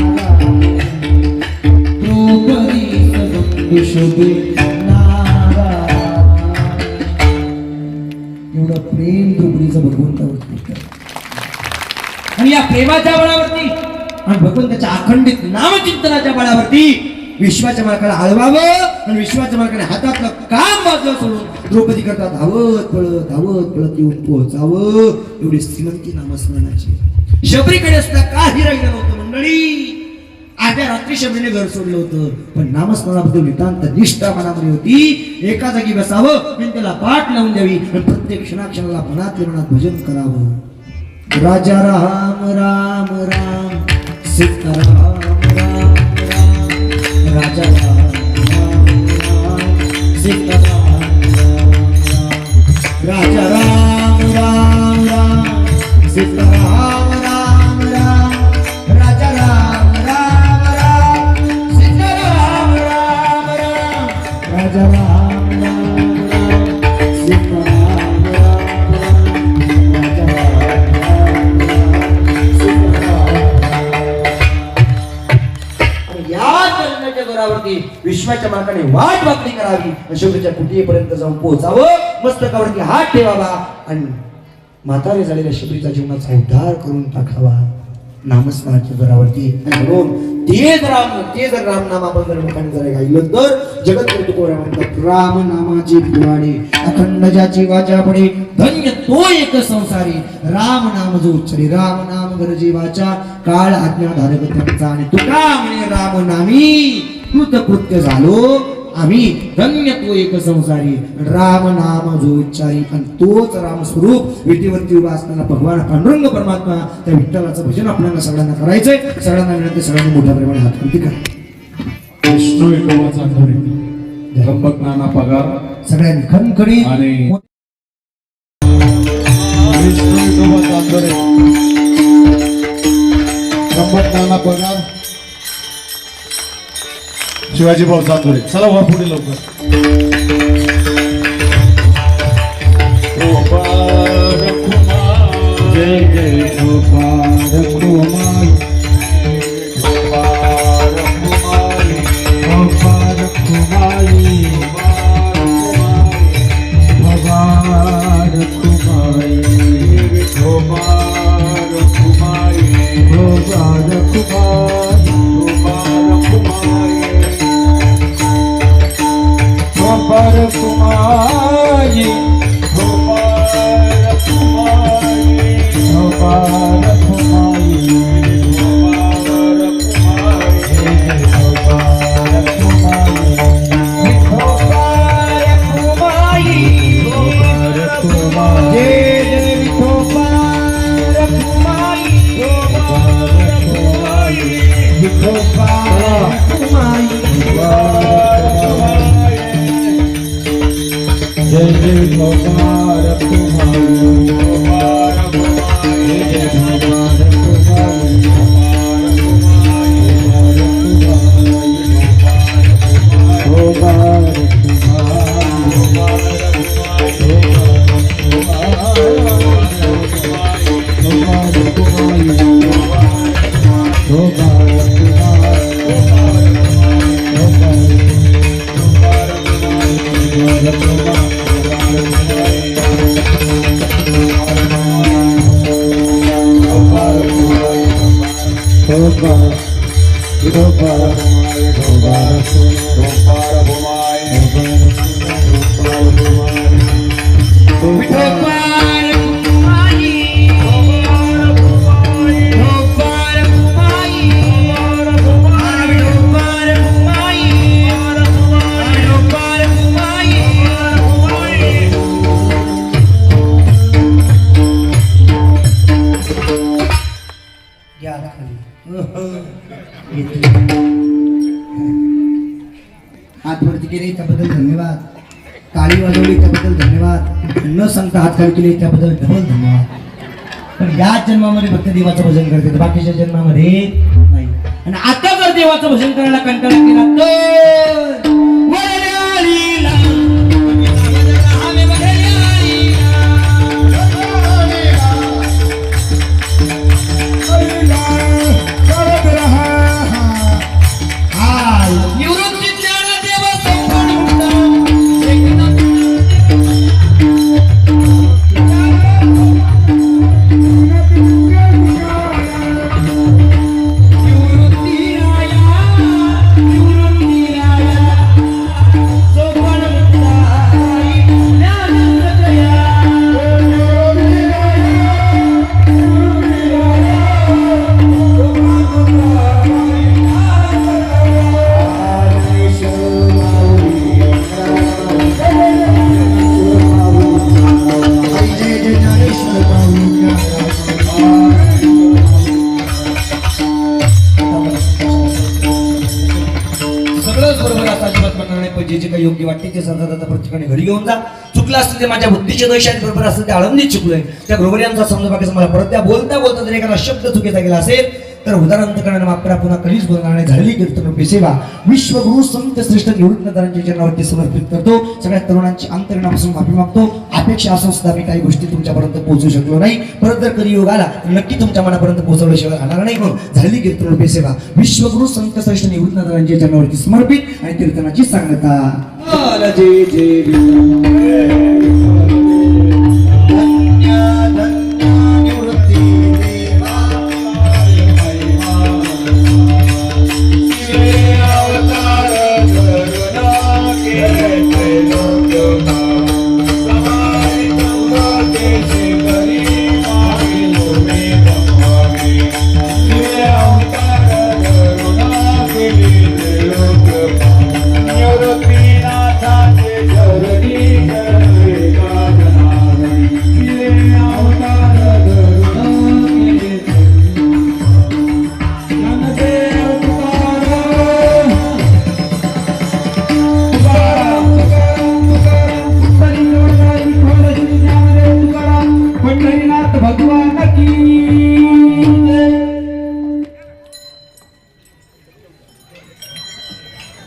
नारायण, द्रौपदी सबंधु शोभे नारायण. एवढं प्रेम द्रौपदीचं भगवंतावरती होतं. आणि या प्रेमाच्या बळावरती आणि भगवंताच्या अखंडित नामचिंतनाच्या बळावरती विश्वाच्या मालकाला आळवावं आणि विश्वाच्या मालकाने हातातलं काम बाजूला सोडून द्रौपदी करता धावत पळत येऊन पोहोचावं एवढी श्रीमंती नामस्मरणाची. शबरीकडे असता काही राहिलं नव्हतं मंडळी. आध्या रात्री शबरीने घर सोडलं होतं, पण नामस्मरणाबद्दल नितांत निष्ठा मनामध्ये होती. एका जागी बसावं आणि त्याला पाठ लावून द्यावी आणि प्रत्येक क्षणाक्षणाला मनातल्या मनात भजन करावं. राजा राम राम राम सीताराम राम राम राजा राम राम राम सीताराम राम राम राजा राम राम राम सीताराम राम राम राजा राम राम राम सीताराम राम राम राजा राम राम राम सीताराम राम राम राजा राम या चरणाच्या जोरावरती विश्वाच्या मालकाने वाट वाकडी करावी. शेवटच्या कुटीपर्यंत जाऊन पोहोचावं. मस्तकावरती हात ठेवावा आणि म्हातारे झालेल्या शबरीचा जीवनाचा उद्धार करून टाकावा नामस्मरणाच्या जोरावरती. आणि म्हणून ते जर राम नाम आपण जर मुखाने जर गायलं तर जगत तुकोरा म्हणतात राम नामाची पुराणे अखंड ज्याची वाचा पडे धन्य तो एक संसारी. राम नाम जो उच्चरे राम नाम गरजे वाचा काळ आज्ञाधारक त्यांचा. आणि तुका म्हणे राम नामी कृतकृत्य झालो आम्ही धन्य तो एक संसारी. राम नाम जो उच्चारी आणि तोच राम स्वरूप विटेवरती उभा असताना भगवान पांडुरंग परमात्मा त्या विठ्ठलाचं भजन आपल्याला सगळ्यांना करायचंय. सगळ्यांना विनंती सगळ्यांनी मोठ्या प्रमाणे हात करते का विष्णू विठोबाचा आंधळे त्र्यंबक नाना पगार सगळ्यांनी खणखणी आणि विष्णू विठोबाचा आंधळे त्र्यंबक नाना पगार शिवाजी भाऊ चांदोरे. चला वा पुढे लवकर. जय जय गोपाळ कुमार गोपाळ कुमारी गोपाळ कुमारी भगवान कुमारी गोपाळ कुमारी गोपाळ कुमारी गोपाळ कुमारी गोपाळ कुमारी गोपाळ कुमारी गोपाळ कुमारी गोपाळ कुमारी गोपाळ कुमारी गोपाळ कुमारी जय जय गोपाळ कुमारी गोपाळ कुमारी गोपाळ कुमारी जय जय गोपाळ कुमारी गोपाळ कुमारी जय गोपाळ कुमारी गोपाळ हातवरती केले त्याबद्दल धन्यवाद. टाळी वाजवली त्याबद्दल धन्यवाद. न सांगता हात खाली केले त्याबद्दल डबल धन्यवाद. पण याच जन्मामध्ये फक्त देवाचं भजन करते, बाकीच्या जन्मामध्ये नाही. आणि आता जर देवाचं भजन करायला कंटाळा केला तर वरल्यालीला आम्ही वरल्यालीला करत रहा. निवृत्ती ज्ञान देव निवृत्ती जे जे काही योग्य वाटते ते सदा प्रत्येकाने घरी घेऊन जा. चुकलं असतं ते माझ्या बुद्धीचे दोष आहेत, बरोबर असतं ते आळंदीत चुकलोय. त्या ग्रोवरियांचा समजा बाकीचं मला परत त्या बोलता बोलता जर एखादा शब्द चुकीचा गेला असेल तर उदाहरण करण्याने माफ करा, पुन्हा कधीच बोलणार नाही. झालेली कीर्तन रूपी सेवा विश्वगुरु संत श्रेष्ठ निवृत्तदारांच्या चरणावरती समर्पित करतो. सगळ्या तरुणांची अंतरणापासून माफी मागतो. अपेक्षा असून सुद्धा मी काही गोष्टी तुमच्यापर्यंत पोहोचू शकलो नाही, परत जर कधी योग आला तर नक्की तुमच्या मनापर्यंत पोहोचवल्याशिवाय राहणार नाही. म्हणून झालेली कीर्तन रूपी सेवा विश्वगुरु संत श्रेष्ठ निवृत्तदारांच्या चरणावरती समर्पित आणि कीर्तनाची सांगता. जय जय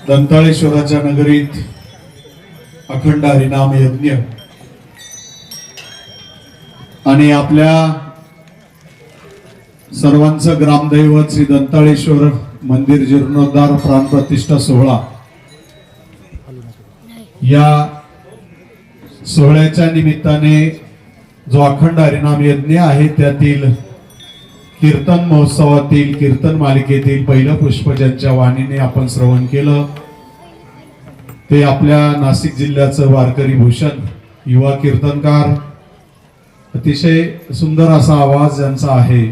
दंताळेश्वराच्या नगरीत अखंड हरिनाम यज्ञ आणि आपल्या सर्वांचं ग्रामदैवत श्री दंताळेश्वर मंदिर जीर्णोद्धार प्राणप्रतिष्ठा सोहळा या सोहळ्याच्या निमित्ताने जो अखंड हरिनाम यज्ञ आहे त्यातील कीर्तन महोत्सवातील कीर्तन मालिकेतील पहिलं पुष्प ज्यांच्या वाणीने आपण श्रवण केलं ते आपल्या नाशिक जिल्ह्याचं वारकरी भूषण युवा कीर्तनकार, अतिशय सुंदर असा आवाज ज्यांचा आहे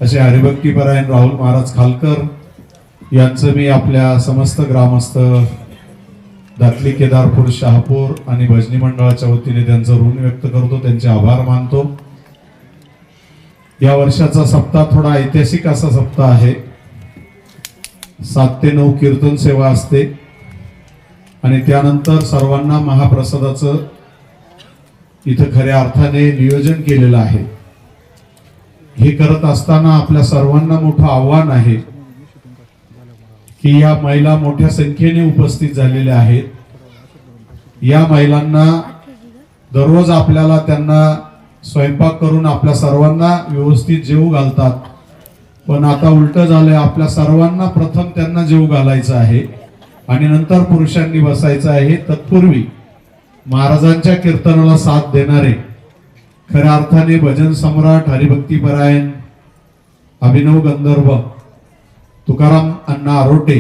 असे हरिभक्तीपरायण राहुल महाराज खालकर यांचं मी आपल्या समस्त ग्रामस्थ दातली केदारपूर शहापूर आणि भजनी मंडळाच्या वतीने त्यांचं ऋण व्यक्त करतो, त्यांचे आभार मानतो. या वर्षाचा सप्ताह थोडा ऐतिहासिक असा सप्ताह आहे. 7 ते 9 कीर्तन सेवा असते आणि त्यानंतर सर्वांना महाप्रसादाचं इथं खऱ्या अर्थाने नियोजन केलेलं आहे. हे करत असताना आपल्या सर्वांना मोठं आव्हान आहे की या महिला मोठ्या संख्येने उपस्थित झालेल्या आहेत. या महिलांना दररोज आपल्याला त्यांना स्वयंपाक करून आपल्या सर्वांना व्यवस्थित जेवू घालतात, पण आता उलट झालंय, आपल्या सर्वांना प्रथम त्यांना जेवू घालायचं आहे आणि नंतर पुरुषांनी बसायचं आहे. तत्पूर्वी महाराजांच्या कीर्तनाला साथ देणारे खऱ्या अर्थाने भजन सम्राट हरिभक्तीपरायण अभिनव गंधर्व तुकाराम अण्णा आरोटे,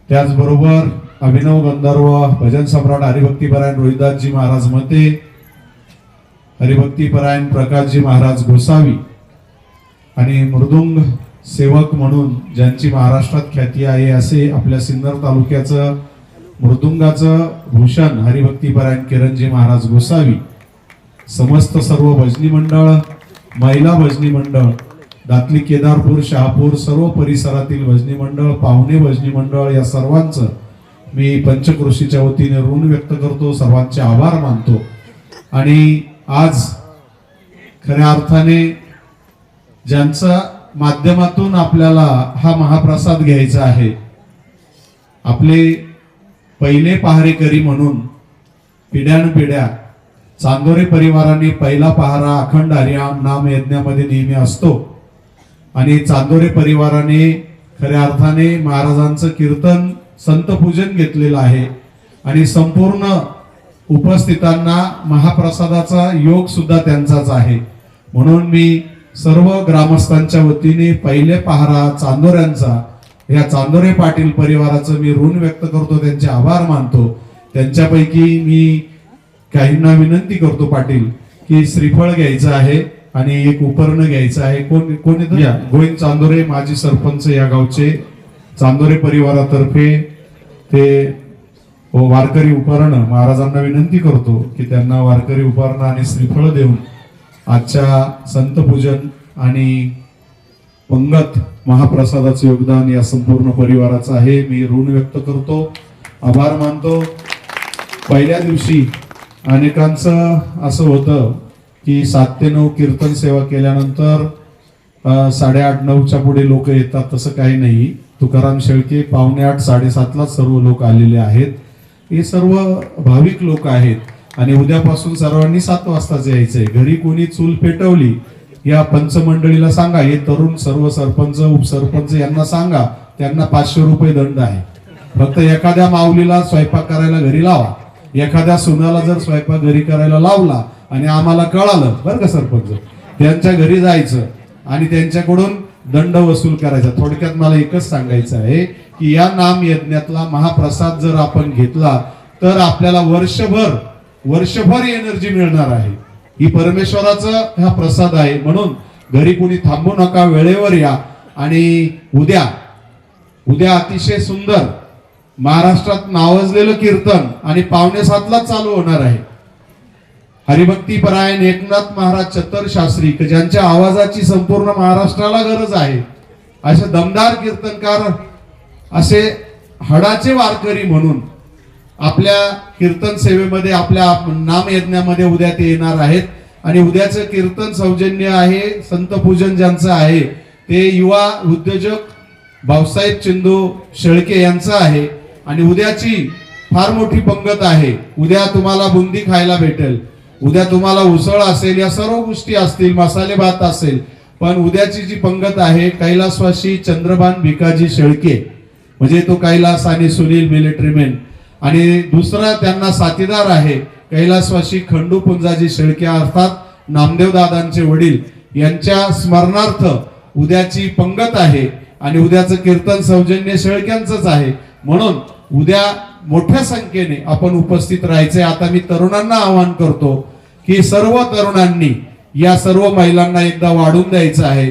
त्याचबरोबर अभिनव गंधर्व भजन सम्राट हरिभक्तीपरायण रोहिदासजी महाराज मते, हरिभक्तीपरायण प्रकाशजी महाराज गोसावी आणि मृदुंग सेवक म्हणून ज्यांची महाराष्ट्रात ख्याती आहे असे आपल्या सिन्नर तालुक्याचं मृदुंगाचं भूषण हरिभक्तीपरायण किरणजी महाराज गोसावी, समस्त सर्व भजनी मंडळ, महिला भजनी मंडळ, दातली केदारपूर शहापूर सर्व परिसरातील भजनी मंडळ, पाहुणे भजनी मंडळ या सर्वांचं मी पंचक्रोशीच्या वतीने ऋण व्यक्त करतो, सर्वांचे आभार मानतो. आणि आज खऱ्या अर्थाने ज्यांच्या माध्यमातून आपल्याला हा महाप्रसाद घ्यायचा आहे, आपले पहिले पहारेकरी म्हणून पिढ्यानपिढ्या चांदोरे परिवाराने पहिला पहारा अखंड हरिनाम यज्ञामध्ये नेहमी असतो आणि चांदोरे परिवाराने खऱ्या अर्थाने महाराजांचं कीर्तन संत पूजन घेतलेलं आहे आणि संपूर्ण उपस्थितांना महाप्रसादाचा योग सुद्धा त्यांचाच आहे. म्हणून मी सर्व ग्रामस्थांच्या वतीने पहिले पहारा चांदोऱ्यांचा, या चांदोरे पाटील परिवाराचं मी ऋण व्यक्त करतो, त्यांचे आभार मानतो. त्यांच्यापैकी मी काहींना विनंती करतो पाटील की श्रीफळ घ्यायचं आहे आणि एक उपर्ण घ्यायचं आहे. कोणी गोविंद चांदोरे माजी सरपंच या गावचे, चांदोरे परिवारातर्फे ते वारकरी उपर्ण महाराजांना विनंती करतो की त्यांना वारकरी उपर्ण आणि श्रीफळ देऊन आजच्या संत पूजन आणि पंगत महाप्रसादाचे योगदान या संपूर्ण परिवाराचं आहे. मी ऋण व्यक्त करतो. आभार मानतो. पहिल्या दिवशी अनेकांचं असं होतं की 7 ते 9 कीर्तन सेवा केल्यानंतर 8:30-9च्या पुढे लोक येतात. तसं काही नाही. तुकाराम शेळके 7:45 7:30ला सर्व लोक आलेले आहेत. हे सर्व भाविक लोक आहेत आणि उद्यापासून सर्वांनी 7 वाजताच यायचंय. घरी कोणी चूल पेटवली या पंचमंडळीला सांगा, हे तरुण सर्व सरपंच उपसरपंच यांना सांगा, त्यांना 500 रुपये दंड आहे. फक्त एखाद्या माऊलीला स्वयंपाक करायला घरी लावा, एखाद्या सुनाला जर स्वयंपाक घरी करायला लावला आणि आम्हाला कळालं बरं का सरपंच, त्यांच्या घरी जायचं आणि त्यांच्याकडून दंड वसूल करायचा. थोडक्यात मला एकच सांगायचं आहे की या नाम यज्ञातला महाप्रसाद जर आपण घेतला तर आपल्याला वर्षभर एनर्जी मिळणार आहे. ही परमेश्वराचा हा प्रसाद आहे. म्हणून घरी कुणी थांबू नका, वेळेवर या. आणि उद्या अतिशय सुंदर महाराष्ट्रात नावाजलेलं कीर्तन आणि 6:45ला चालू होणार आहे. हरिभक्ती परायण एकनाथ महाराज चतर शास्त्री, ज्यांच्या आवाजाची संपूर्ण महाराष्ट्राला गरज आहे, असे दमदार कीर्तनकार, असे हडाचे वारकरी म्हणून आपल्या कीर्तन सेवेमध्ये, आपल्या नामयज्ञामध्ये उद्या ते येणार आहेत. आणि उद्याचं कीर्तन सौजन्य आहे, संत पूजन ज्यांचं आहे ते युवा उद्योजक भाऊसाहेब चिंदू शेळके यांचं आहे. आणि उद्याची फार मोठी पंगत आहे. उद्या तुम्हाला बुंदी खायला भेटेल, उद्या तुम्हाला उसळ असेल, या सर्व गोष्टी असतील, मसाले भात असेल. पण उद्याची जी पंगत आहे, कैलासवासी चंद्रभान भिकाजी शेळके, म्हणजे तो कैलास आणि सुनील मिलिटरीमॅन, आणि दुसरा त्यांना साथीदार आहे कैलासवासी खंडू पुंजाजी शेळके अर्थात नामदेव दादांचे वडील, यांच्या स्मरणार्थ उद्याची पंगत आहे. आणि उद्याचं कीर्तन सौजन्य शेळक्यांचंच आहे. म्हणून उद्या मोठ्या संख्येने आपण उपस्थित राहायचे. आता मी तरुणांना आवाहन करतो की सर्व तरुणांनी या सर्व महिलांना एकदा वाढून द्यायचं आहे.